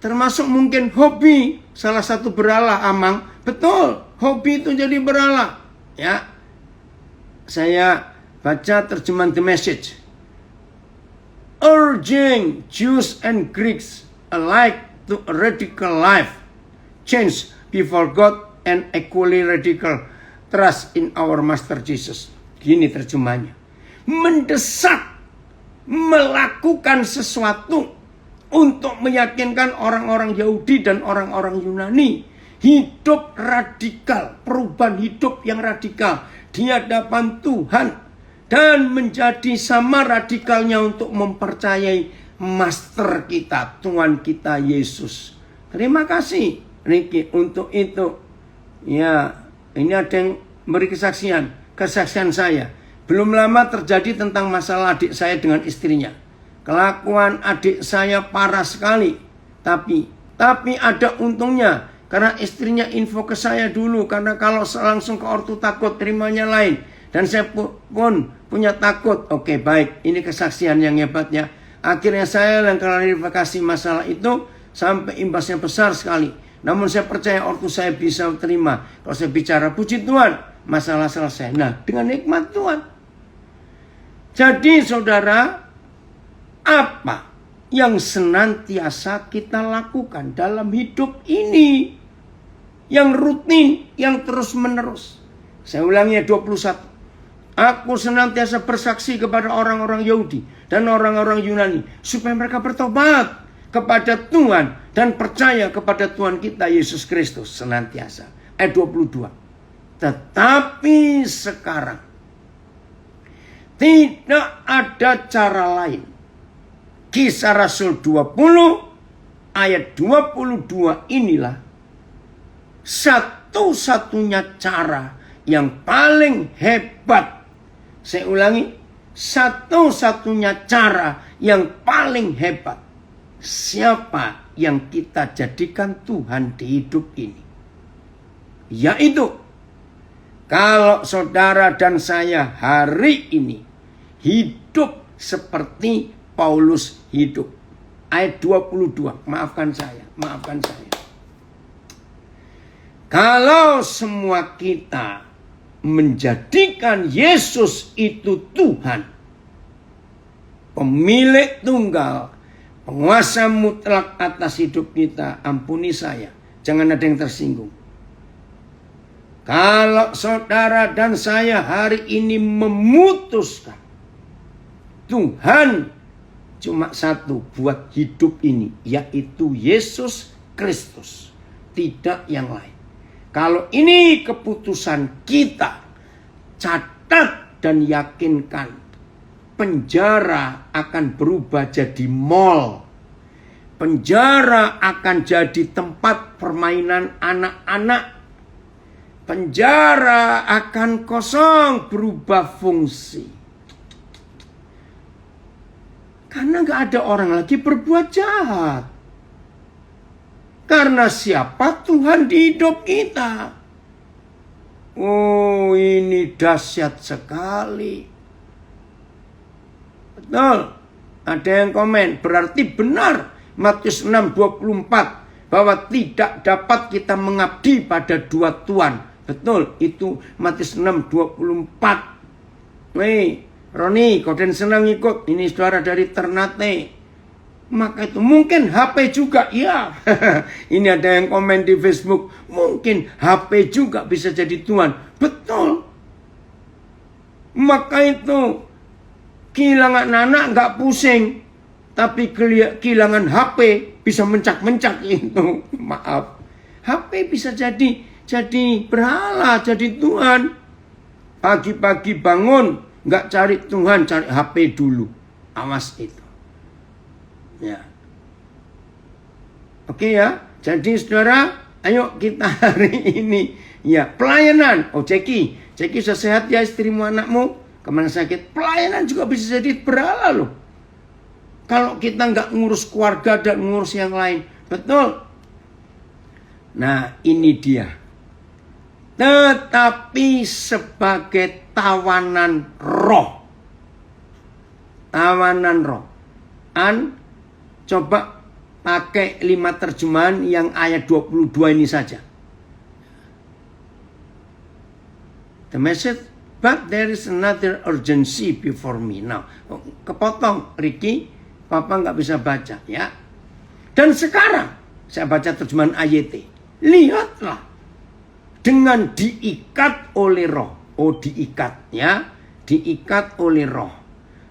Termasuk mungkin hobi salah satu berhala, Amang. Betul, hobi itu jadi berhala. Ya. Saya baca terjemahan The Message. Urging Jews and Greeks alike to a radical life change before God and equally radical trust in our Master Jesus. Gini terjemahnya. Mendesak melakukan sesuatu untuk meyakinkan orang-orang Yahudi dan orang-orang Yunani hidup radikal, perubahan hidup yang radikal di hadapan Tuhan dan menjadi sama radikalnya untuk mempercayai Master kita, Tuhan kita Yesus. Terima kasih Ricky untuk itu. Ya, ini ada yang beri kesaksian saya. Belum lama terjadi tentang masalah adik saya dengan istrinya. Kelakuan adik saya parah sekali. Tapi ada untungnya. Karena istrinya info ke saya dulu. Karena kalau langsung ke ortu takut, terimanya lain. Dan saya pun punya takut. Oke, baik. Ini kesaksian yang hebatnya. Akhirnya saya yang klarifikasi masalah itu. Sampai imbasnya besar sekali. Namun saya percaya ortu saya bisa terima. Kalau saya bicara, puji Tuhan, masalah selesai. Nah, dengan nikmat Tuhan. Jadi saudara, apa yang senantiasa kita lakukan dalam hidup ini? Yang rutin, yang terus menerus. Saya ulangi 21. Aku senantiasa bersaksi kepada orang-orang Yahudi dan orang-orang Yunani. Supaya mereka bertobat kepada Tuhan dan percaya kepada Tuhan kita Yesus Kristus senantiasa. Ayat 22. Tetapi sekarang tidak ada cara lain Kisah Rasul 20 ayat 22 inilah satu-satunya cara yang paling hebat. Saya ulangi, satu-satunya cara yang paling hebat. Siapa yang kita jadikan Tuhan di hidup ini? Yaitu, kalau saudara dan saya hari ini hidup seperti Paulus hidup. Ayat 22, maafkan saya. Kalau semua kita menjadikan Yesus itu Tuhan, pemilik tunggal, penguasa mutlak atas hidup kita, ampuni saya, jangan ada yang tersinggung. Kalau saudara dan saya hari ini memutuskan Tuhan cuma satu buat hidup ini, yaitu Yesus Kristus, tidak yang lain. Kalau ini keputusan kita, catat dan yakinkan, penjara akan berubah jadi mall. Penjara akan jadi tempat permainan anak-anak. Penjara akan kosong, berubah fungsi. Karena gak ada orang lagi berbuat jahat. Karena siapa Tuhan di hidup kita? Oh, ini dahsyat sekali. Betul. Ada yang komen, berarti benar Matius 6:24 bahwa tidak dapat kita mengabdi pada dua tuan. Betul, itu Matius 6:24. Weh, Roni, kau dan senang ikut. Ini saudara dari Ternate. Maka itu mungkin HP juga. Ya, ini ada yang komen di Facebook. Mungkin HP juga bisa jadi Tuhan. Betul. Maka itu kehilangan anak gak pusing. Tapi kehilangan HP bisa mencak-mencak itu. Maaf. HP bisa jadi berhala, jadi Tuhan. Pagi-pagi bangun. Nggak cari Tuhan, cari HP dulu. Awas itu. Ya. Oke ya. Jadi saudara, ayo kita hari ini. Ya, pelayanan. Oh, Ceki sudah sehat ya istrimu, anakmu. Kemana sakit? Pelayanan juga bisa jadi berhala loh. Kalau kita nggak ngurus keluarga dan ngurus yang lain. Betul. Nah, ini dia. Tetapi sebagai tawanan roh. Tawanan roh. Coba pakai 5 terjemahan yang ayat 22 ini saja. The message, but there is another urgency before me. Now, kepotong Ricky, Papa nggak bisa baca ya. Dan sekarang saya baca terjemahan AYT. Lihatlah. Dengan diikat oleh roh. Oh, diikat ya. Diikat oleh roh.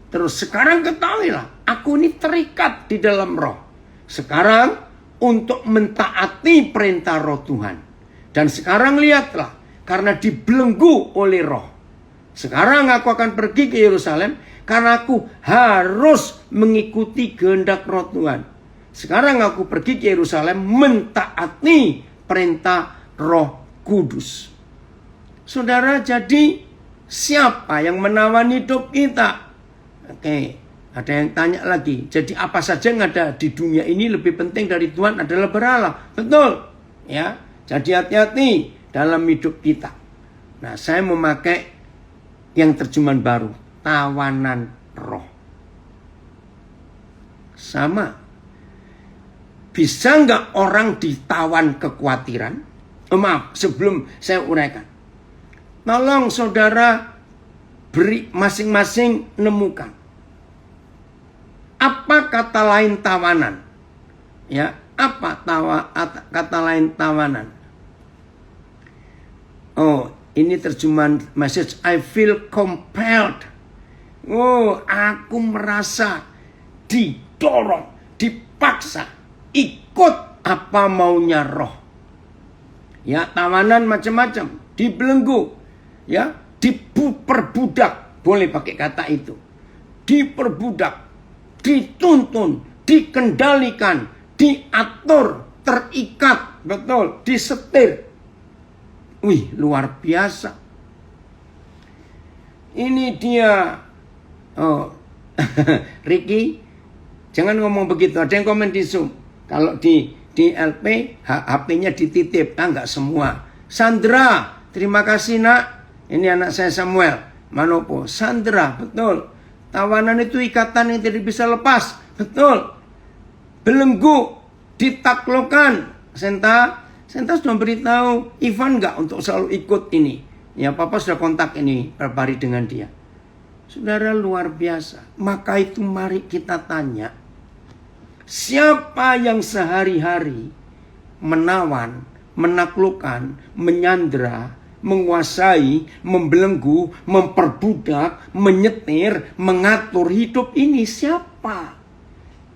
Terus sekarang ketahuilah. Aku ini terikat di dalam roh. Sekarang untuk mentaati perintah roh Tuhan. Dan sekarang lihatlah. Karena dibelenggu oleh roh. Sekarang aku akan pergi ke Yerusalem. Karena aku harus mengikuti kehendak roh Tuhan. Sekarang aku pergi ke Yerusalem mentaati perintah roh Kudus. Saudara, jadi siapa yang menawan hidup kita? Oke, ada yang tanya lagi. Jadi apa saja yang ada di dunia ini lebih penting dari Tuhan adalah berhala. Betul. Ya, jadi hati-hati dalam hidup kita. Nah, saya memakai yang terjemahan baru. Tawanan roh. Sama. Bisa nggak orang ditawan kekhawatiran? Maaf, sebelum saya uraikan. Tolong saudara beri masing-masing nemukan. Apa kata lain tawanan? Ya, apa kata lain tawanan? Oh, ini terjemahan message. I feel compelled. Oh, aku merasa didorong, dipaksa, ikut apa maunya roh. Ya, tawanan macam-macam, dibelenggu, ya, diperbudak, boleh pakai kata itu. Diperbudak, dituntun, dikendalikan, diatur, terikat, betul, disetir. Wih, luar biasa. Ini dia. Oh, Ricky, jangan ngomong begitu. Ada yang komen di Zoom. Kalau di LP, HP-nya dititip. Enggak semua. Sandra, terima kasih nak. Ini anak saya Samuel Manopo. Sandra, betul. Tawanan itu ikatan yang tidak bisa lepas. Betul. Belenggu, ditaklukkan. Senta sudah beritahu Ivan enggak untuk selalu ikut ini. Ya, Papa sudah kontak ini beberapa hari dengan dia. Saudara, luar biasa. Maka itu mari kita tanya, siapa yang sehari-hari menawan, menaklukkan, menyandera, menguasai, membelenggu, memperbudak, menyetir, mengatur hidup ini? Siapa?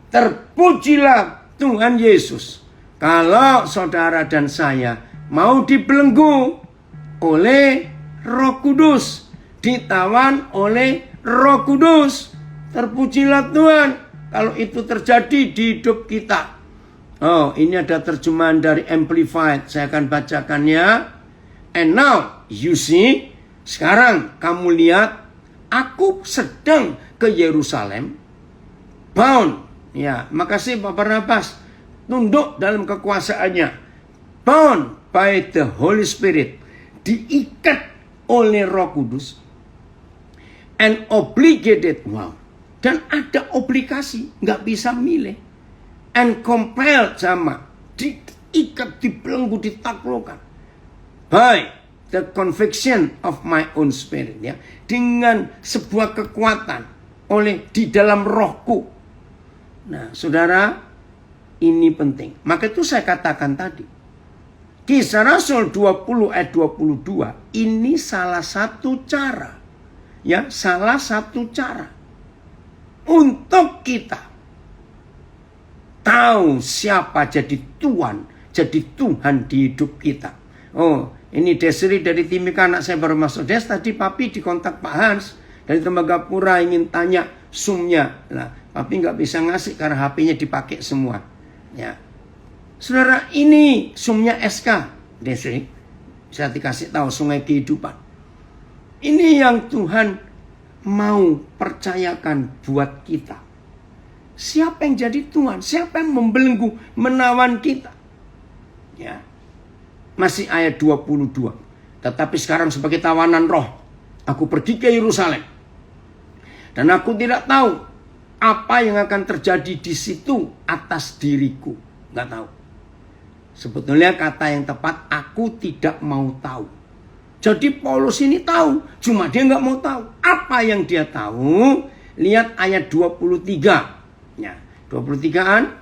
Terpujilah Tuhan Yesus. Kalau saudara dan saya mau dibelenggu oleh Roh Kudus, ditawan oleh Roh Kudus, terpujilah Tuhan kalau itu terjadi di hidup kita. Oh, ini ada terjemahan dari Amplified. Saya akan bacakan ya. And now you see, sekarang kamu lihat, aku sedang ke Yerusalem, bound. Ya, makasih Pak Barnabas. Tunduk dalam kekuasaannya. Bound by the Holy Spirit. Diikat oleh Roh Kudus. And obligated. Wow. Dan ada obligasi. Nggak bisa milih. And compelled sama. Diikat, dibelenggu, ditaklukkan. By the conviction of my own spirit. Ya. Dengan sebuah kekuatan. Di dalam rohku. Nah, saudara, ini penting. Maka itu saya katakan tadi. Kisah Rasul 20 ayat 22. Ini salah satu cara. Ya, salah satu cara. Untuk kita tahu siapa jadi Tuhan. Jadi Tuhan di hidup kita. Oh, ini Desri dari Timika, anak saya baru masuk. Des, tadi papi dikontak Pak Hans. Dari Tembagapura ingin tanya Zoom-nya. Nah, papi nggak bisa ngasih karena HP-nya dipakai semua. Ya, saudara, ini Zoom-nya SK, Desri. Bisa dikasih tahu Sungai Kehidupan. Ini yang Tuhan mau percayakan buat kita. Siapa yang jadi Tuhan? Siapa yang membelenggu, menawan kita? Ya, masih ayat 22. Tetapi sekarang sebagai tawanan roh, aku pergi ke Yerusalem. Dan aku tidak tahu apa yang akan terjadi di situ atas diriku. Nggak tahu. Sebetulnya kata yang tepat, aku tidak mau tahu. Jadi Paulus ini tahu, cuma dia nggak mau tahu. Apa yang dia tahu? Lihat ayat 23. Ya, 23-an.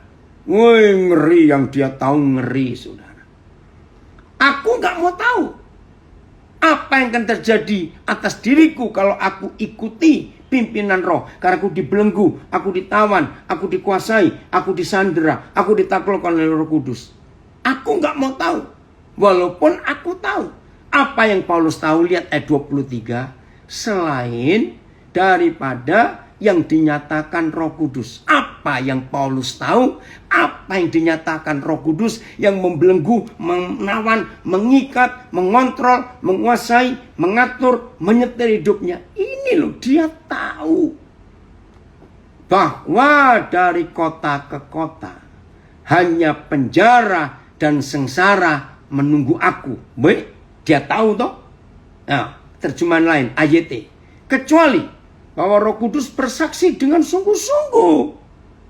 Woi, ngeri yang dia tahu, ngeri, saudara. Aku nggak mau tahu apa yang akan terjadi atas diriku kalau aku ikuti pimpinan roh. Karena aku dibelenggu, aku ditawan, aku dikuasai, aku disandera, aku ditaklukkan oleh Roh Kudus. Aku nggak mau tahu. Walaupun aku tahu. Apa yang Paulus tahu? Lihat ayat 23. Selain daripada yang dinyatakan Roh Kudus. Apa yang Paulus tahu? Apa yang dinyatakan Roh Kudus yang membelenggu, menawan, mengikat, mengontrol, menguasai, mengatur, menyetir hidupnya. Ini loh, dia tahu bahwa dari kota ke kota hanya penjara dan sengsara menunggu aku. Baik, dia tahu toh. Nah, terjemahan lain, AYT. Kecuali bahwa Roh Kudus bersaksi dengan sungguh-sungguh.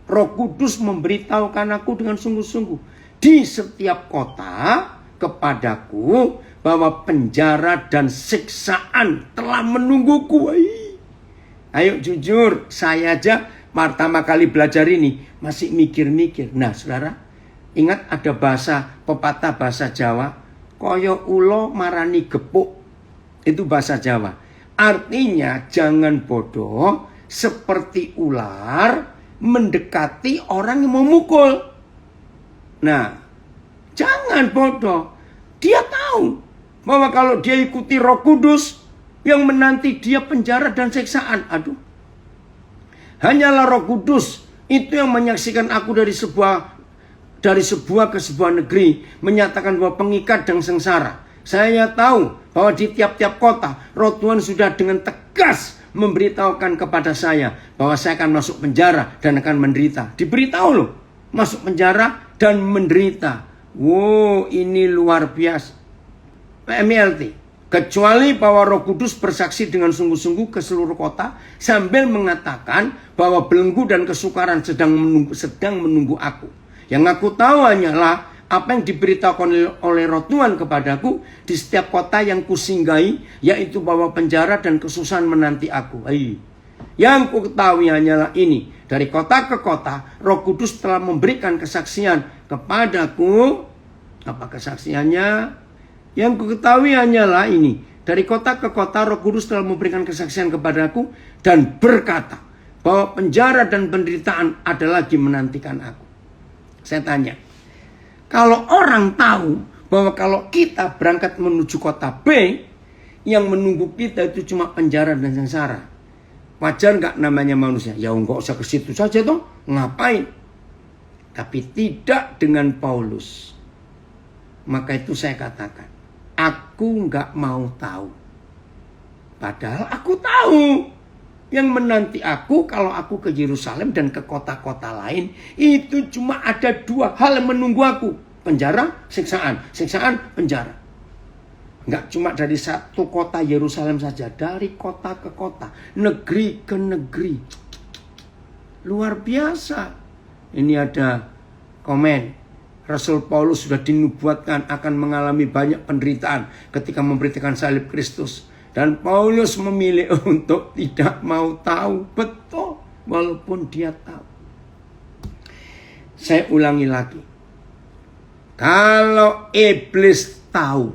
Roh Kudus memberitahukan aku dengan sungguh-sungguh di setiap kota kepadaku bahwa penjara dan siksaan telah menungguku. Ayo jujur, saya aja pertama kali belajar ini masih mikir-mikir. Nah, saudara, ingat ada pepatah bahasa Jawa, koyo ulo marani gepuk. Itu bahasa Jawa. Artinya jangan bodoh seperti ular mendekati orang yang memukul. Nah, jangan bodoh. Dia tahu bahwa kalau dia ikuti Roh Kudus yang menanti dia penjara dan siksaan. Aduh. Hanyalah Roh Kudus Itu yang menyaksikan aku dari sebuah ke sebuah negeri, menyatakan bahwa pengikat dan sengsara. Saya tahu bahwa di tiap-tiap kota Roh Tuhan sudah dengan tegas memberitahukan kepada saya bahwa saya akan masuk penjara dan akan menderita. Diberitahu loh, masuk penjara dan menderita. Wow, ini luar biasa. MLT. Kecuali bahwa Roh Kudus bersaksi dengan sungguh-sungguh ke seluruh kota sambil mengatakan bahwa belenggu dan kesukaran sedang menunggu aku. Yang aku tahu hanyalah apa yang diberitakan oleh Roh Tuhan kepadaku di setiap kota yang kusinggahi, yaitu bahwa penjara dan kesusahan menanti aku. Yang ku ketahui hanyalah ini, dari kota ke kota Roh Kudus telah memberikan kesaksian kepadaku. Apa kesaksiannya? Yang ku ketahui hanyalah ini, dari kota ke kota Roh Kudus telah memberikan kesaksian kepadaku dan berkata bahwa penjara dan penderitaan ada lagi menantikan aku. Saya tanya, kalau orang tahu bahwa kalau kita berangkat menuju kota B, yang menunggu kita itu cuma penjara dan sengsara, wajar nggak namanya manusia? Ya nggak usah ke situ saja toh, ngapain? Tapi tidak dengan Paulus. Maka itu saya katakan, aku nggak mau tahu. Padahal aku tahu yang menanti aku kalau aku ke Yerusalem dan ke kota-kota lain, itu cuma ada dua hal yang menunggu aku. Penjara, siksaan. Siksaan, penjara. Nggak cuma dari satu kota Yerusalem saja. Dari kota ke kota. Negeri ke negeri. Luar biasa. Ini ada komen. Rasul Paulus sudah dinubuatkan akan mengalami banyak penderitaan ketika memberitakan salib Kristus. Dan Paulus memilih untuk tidak mau tahu. Betul. Walaupun dia tahu. Saya ulangi lagi. Kalau iblis tahu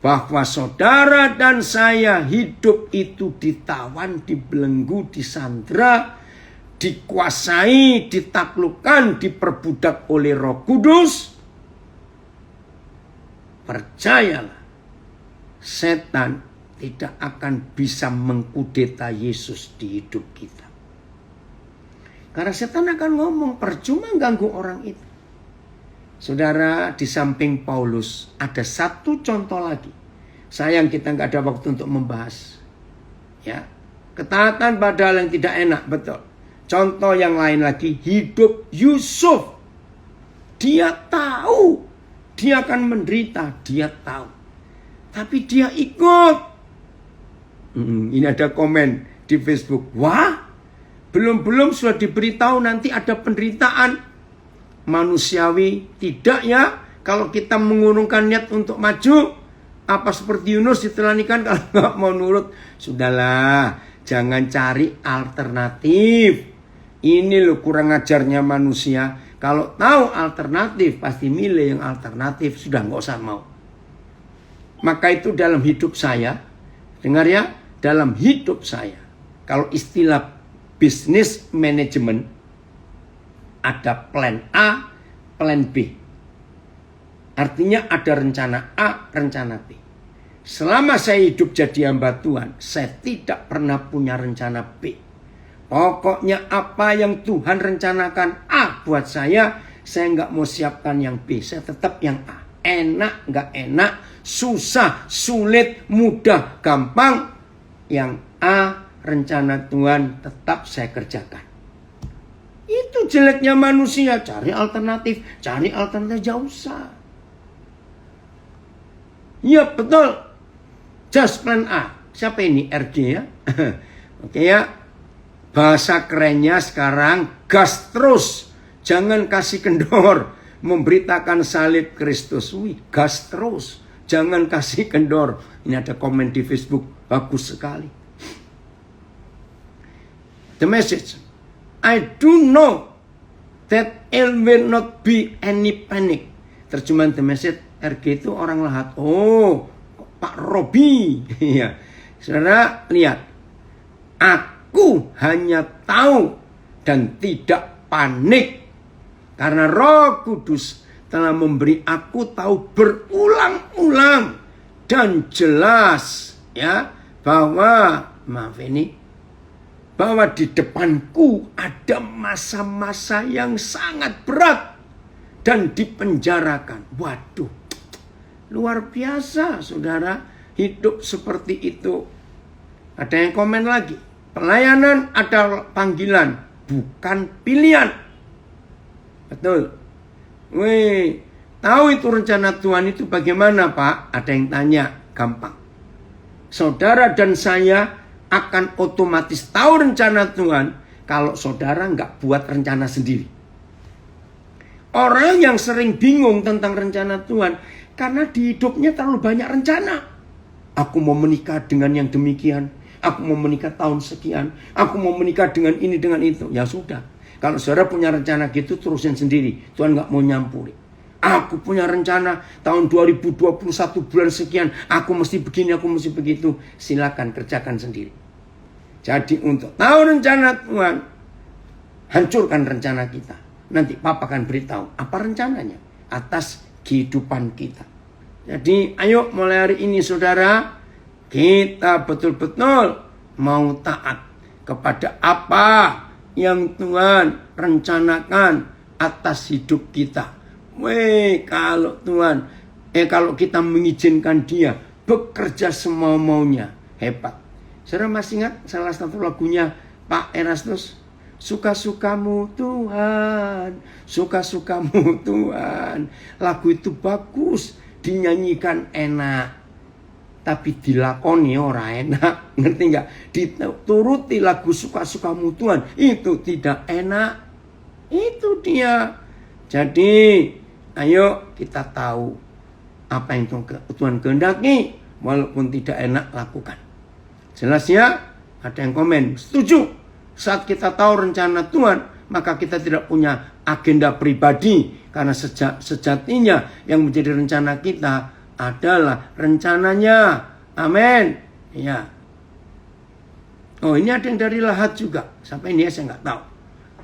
bahwa saudara dan saya hidup itu ditawan, dibelenggu, disandra, dikuasai, ditaklukkan, diperbudak oleh Roh Kudus, percayalah, setan tidak akan bisa mengkudeta Yesus di hidup kita. Karena setan akan ngomong, percuma ganggu orang itu. Saudara, di samping Paulus ada satu contoh lagi. Sayang kita nggak ada waktu untuk membahas. Ya, ketaatan padahal yang tidak enak, betul. Contoh yang lain lagi, hidup Yusuf. Dia tahu dia akan menderita, dia tahu. Tapi dia ikut. Ini ada komen di Facebook. Wah, belum sudah diberitahu nanti ada penderitaan. Manusiawi tidak ya, kalau kita mengurungkan niat untuk maju, apa seperti Yunus ditelanikan kalau nggak mau nurut. Sudahlah, jangan cari alternatif. Ini loh kurang ajarnya manusia. Kalau tahu alternatif pasti milih yang alternatif, sudah nggak usah mau. Maka itu dalam hidup saya, dengar ya, dalam hidup saya, kalau istilah bisnis manajemen, ada plan A, plan B. Artinya ada rencana A, rencana B. Selama saya hidup jadi hamba Tuhan, saya tidak pernah punya rencana B. Pokoknya apa yang Tuhan rencanakan A buat saya nggak mau siapkan yang B. Saya tetap yang A. Enak, nggak enak, susah, sulit, mudah, gampang. Yang A, rencana Tuhan tetap saya kerjakan. Itu jeleknya manusia, cari alternatif jauh usah. Ya betul, just plan A. Siapa ini? RG ya. Oke ya, bahasa kerennya sekarang gas terus, jangan kasih kendor, memberitakan salib Kristus. Wih, gas terus, jangan kasih kendor. Ini ada komen di Facebook, bagus sekali. The message, I do know that it will not be any panic. Terjemahan The Message, RG itu orang lahat. Oh, Pak Robi. Ya, saudara lihat. Aku hanya tahu dan tidak panik. Karena Roh Kudus telah memberi aku tahu berulang-ulang dan jelas. Ya, bahwa, maaf ini, bahwa di depanku ada masa-masa yang sangat berat dan dipenjarakan. Waduh, luar biasa saudara, hidup seperti itu. Ada yang komen lagi, pelayanan adalah panggilan, bukan pilihan. Betul. Wih, tahu itu rencana Tuhan itu bagaimana, Pak? Ada yang tanya, gampang. Saudara dan saya akan otomatis tahu rencana Tuhan kalau saudara nggak buat rencana sendiri. Orang yang sering bingung tentang rencana Tuhan karena di hidupnya terlalu banyak rencana. Aku mau menikah dengan yang demikian. Aku mau menikah tahun sekian. Aku mau menikah dengan ini, dengan itu. Ya sudah. Kalau saudara punya rencana gitu, terusin sendiri. Tuhan nggak mau nyampuri. Aku punya rencana tahun 2021 bulan sekian. Aku mesti begini, aku mesti begitu. Silakan kerjakan sendiri. Jadi untuk tahu rencana Tuhan, hancurkan rencana kita. Nanti Papa akan beritahu apa rencananya atas kehidupan kita. Jadi ayo mulai hari ini saudara, kita betul-betul mau taat kepada apa yang Tuhan rencanakan atas hidup kita. Kalau Tuhan, kalau kita mengizinkan Dia bekerja semau-maunya, hebat. Saudara masih ingat salah satu lagunya Pak Erastus? Suka-sukamu Tuhan, suka-sukamu Tuhan. Lagu itu bagus, dinyanyikan enak, tapi dilakoni ora enak. Ngerti nggak? Dituruti lagu suka-sukamu Tuhan, itu tidak enak. Itu dia. Jadi ayo kita tahu apa yang Tuhan kehendaki, walaupun tidak enak lakukan. Jelas ya? Ada yang komen, setuju. Saat kita tahu rencana Tuhan, maka kita tidak punya agenda pribadi. Karena sejatinya yang menjadi rencana kita adalah rencananya. Amin. Ya. Oh, ini ada yang dari Lahat juga. Sampai ini saya nggak tahu.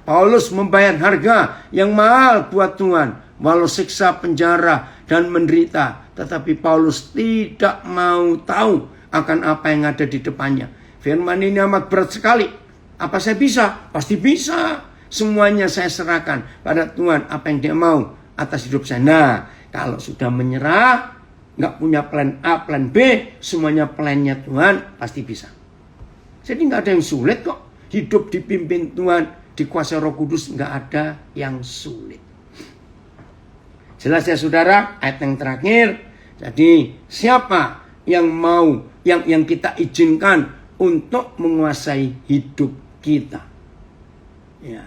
Paulus membayar harga yang mahal buat Tuhan. Walau siksa, penjara, dan menderita. Tetapi Paulus tidak mau tahu akan apa yang ada di depannya. Firman ini amat berat sekali. Apa saya bisa? Pasti bisa. Semuanya saya serahkan pada Tuhan. Apa yang Dia mau atas hidup saya. Nah, kalau sudah menyerah, nggak punya plan A, plan B, semuanya plannya Tuhan, pasti bisa. Jadi nggak ada yang sulit kok. Hidup dipimpin Tuhan, dikuasai Roh Kudus, nggak ada yang sulit. Jelas ya saudara, ayat yang terakhir. Jadi siapa yang mau, yang kita izinkan untuk menguasai hidup kita? Ya.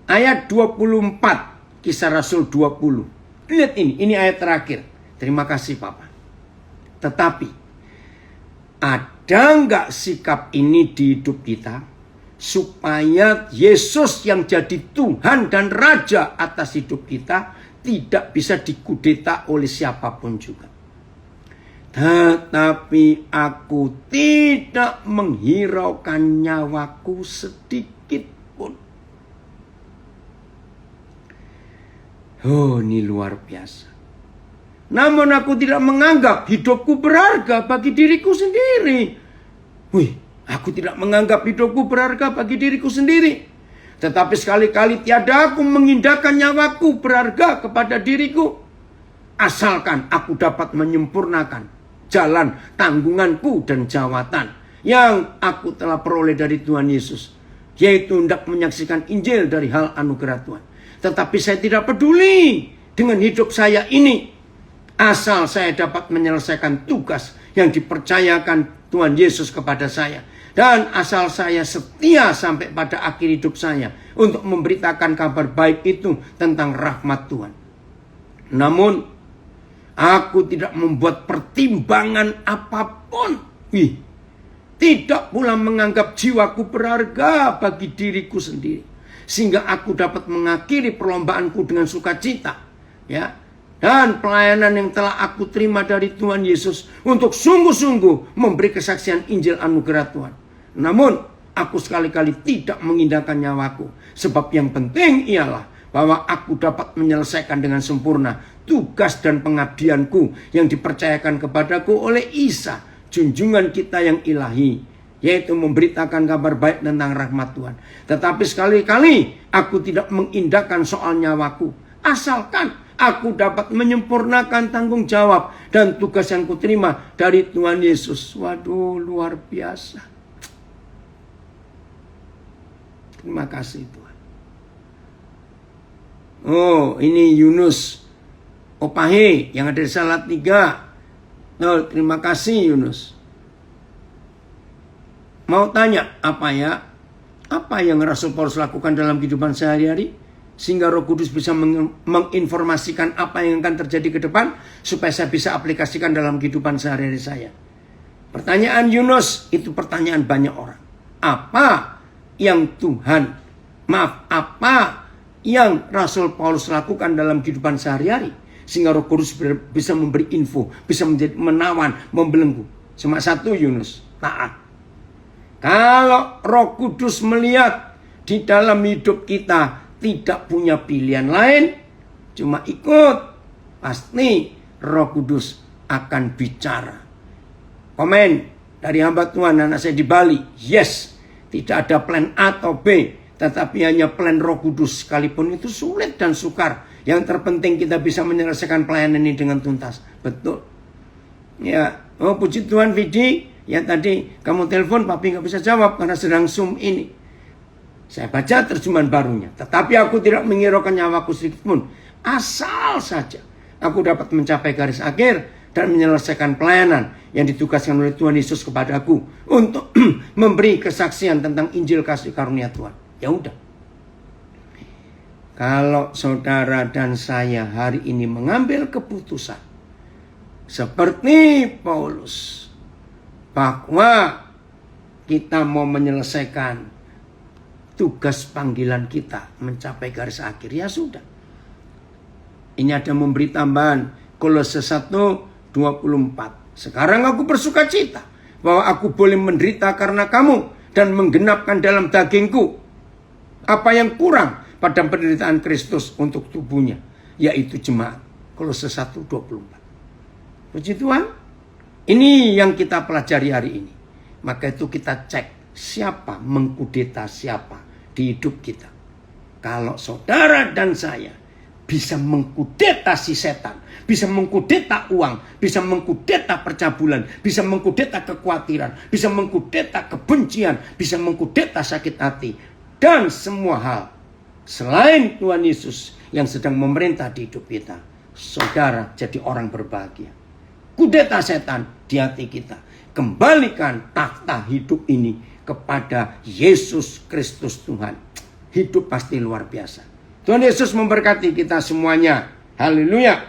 Ayat 24, Kisah Rasul 20. Lihat ini ayat terakhir. Terima kasih Papa. Tetapi, ada nggak sikap ini di hidup kita? Supaya Yesus yang jadi Tuhan dan Raja atas hidup kita tidak bisa dikudeta oleh siapapun juga. Tetapi aku tidak menghiraukan nyawaku sedikit pun. Oh, ini luar biasa. Namun aku tidak menganggap hidupku berharga bagi diriku sendiri. Wih, aku tidak menganggap hidupku berharga bagi diriku sendiri. Tetapi sekali-kali tiada aku mengindahkan nyawaku berharga kepada diriku. Asalkan aku dapat menyempurnakan jalan tanggunganku dan jawatan yang aku telah peroleh dari Tuhan Yesus. Yaitu hendak menyaksikan Injil dari hal anugerah Tuhan. Tetapi saya tidak peduli dengan hidup saya ini. Asal saya dapat menyelesaikan tugas yang dipercayakan Tuhan Yesus kepada saya. Dan asal saya setia sampai pada akhir hidup saya untuk memberitakan kabar baik itu tentang rahmat Tuhan. Namun, aku tidak membuat pertimbangan apapun. Tidak pula menganggap jiwaku berharga bagi diriku sendiri. Sehingga aku dapat mengakhiri perlombaanku dengan sukacita. Ya. Dan pelayanan yang telah aku terima dari Tuhan Yesus untuk sungguh-sungguh memberi kesaksian Injil anugerah Tuhan. Namun, aku sekali-kali tidak mengindahkan nyawaku. Sebab yang penting ialah bahwa aku dapat menyelesaikan dengan sempurna tugas dan pengabdianku yang dipercayakan kepadaku oleh Isa, junjungan kita yang ilahi. yaitu memberitakan kabar baik tentang rahmat Tuhan. Tetapi sekali-kali aku tidak mengindahkan soal nyawaku, asalkan aku dapat menyempurnakan tanggung jawab dan tugas yang kuterima dari Tuhan Yesus. Waduh, luar biasa. Terima kasih Tuhan. Oh, ini Yunus Opahe yang ada di Salatiga. Oh, terima kasih Yunus. Mau tanya apa yang Rasul Paulus lakukan dalam kehidupan sehari-hari sehingga Roh Kudus bisa menginformasikan apa yang akan terjadi ke depan supaya saya bisa aplikasikan dalam kehidupan sehari-hari saya. Pertanyaan Yunus itu pertanyaan banyak orang. Apa yang yang Rasul Paulus lakukan dalam kehidupan sehari-hari sehingga Roh Kudus bisa memberi info, bisa menjadi menawan, membelenggu. Cuma satu Yunus, taat. Kalau Roh Kudus melihat di dalam hidup kita tidak punya pilihan lain, cuma ikut, pasti Roh Kudus akan bicara. Komen dari hamba Tuhan, anak saya di Bali, yes, tidak ada plan A atau B, tetapi hanya plan Roh Kudus, sekalipun itu sulit dan sukar. Yang terpenting kita bisa menyelesaikan pelayanan ini dengan tuntas. Betul. Ya, oh puji Tuhan Vidi, ya tadi kamu telepon, papi nggak bisa jawab karena sedang Zoom ini. Saya baca terjemahan barunya. Tetapi aku tidak menghiraukan nyawaku sedikit pun. Asal saja aku dapat mencapai garis akhir dan menyelesaikan pelayanan yang ditugaskan oleh Tuhan Yesus kepadaku untuk memberi kesaksian tentang Injil kasih karunia Tuhan. Ya udah. Kalau saudara dan saya hari ini mengambil keputusan seperti Paulus bahwa kita mau menyelesaikan tugas panggilan kita mencapai garis akhir, ya sudah. Ini ada memberi tambahan Kolose 1:24. Sekarang aku bersuka cita bahwa aku boleh menderita karena kamu dan menggenapkan dalam dagingku apa yang kurang pada penderitaan Kristus untuk tubuhnya, yaitu jemaat. Kolose 1:24. Puji Tuhan. Ini yang kita pelajari hari ini. Maka itu kita cek siapa mengkudeta siapa di hidup kita. Kalau saudara dan saya bisa mengkudeta si setan, bisa mengkudeta uang, bisa mengkudeta percabulan, bisa mengkudeta kekhawatiran, bisa mengkudeta kebencian, bisa mengkudeta sakit hati, dan semua hal selain Tuhan Yesus yang sedang memerintah di hidup kita, saudara jadi orang berbahagia. Kudeta setan di hati kita. Kembalikan takhta hidup ini kepada Yesus Kristus Tuhan. Hidup pasti luar biasa. Tuhan Yesus memberkati kita semuanya. Haleluya.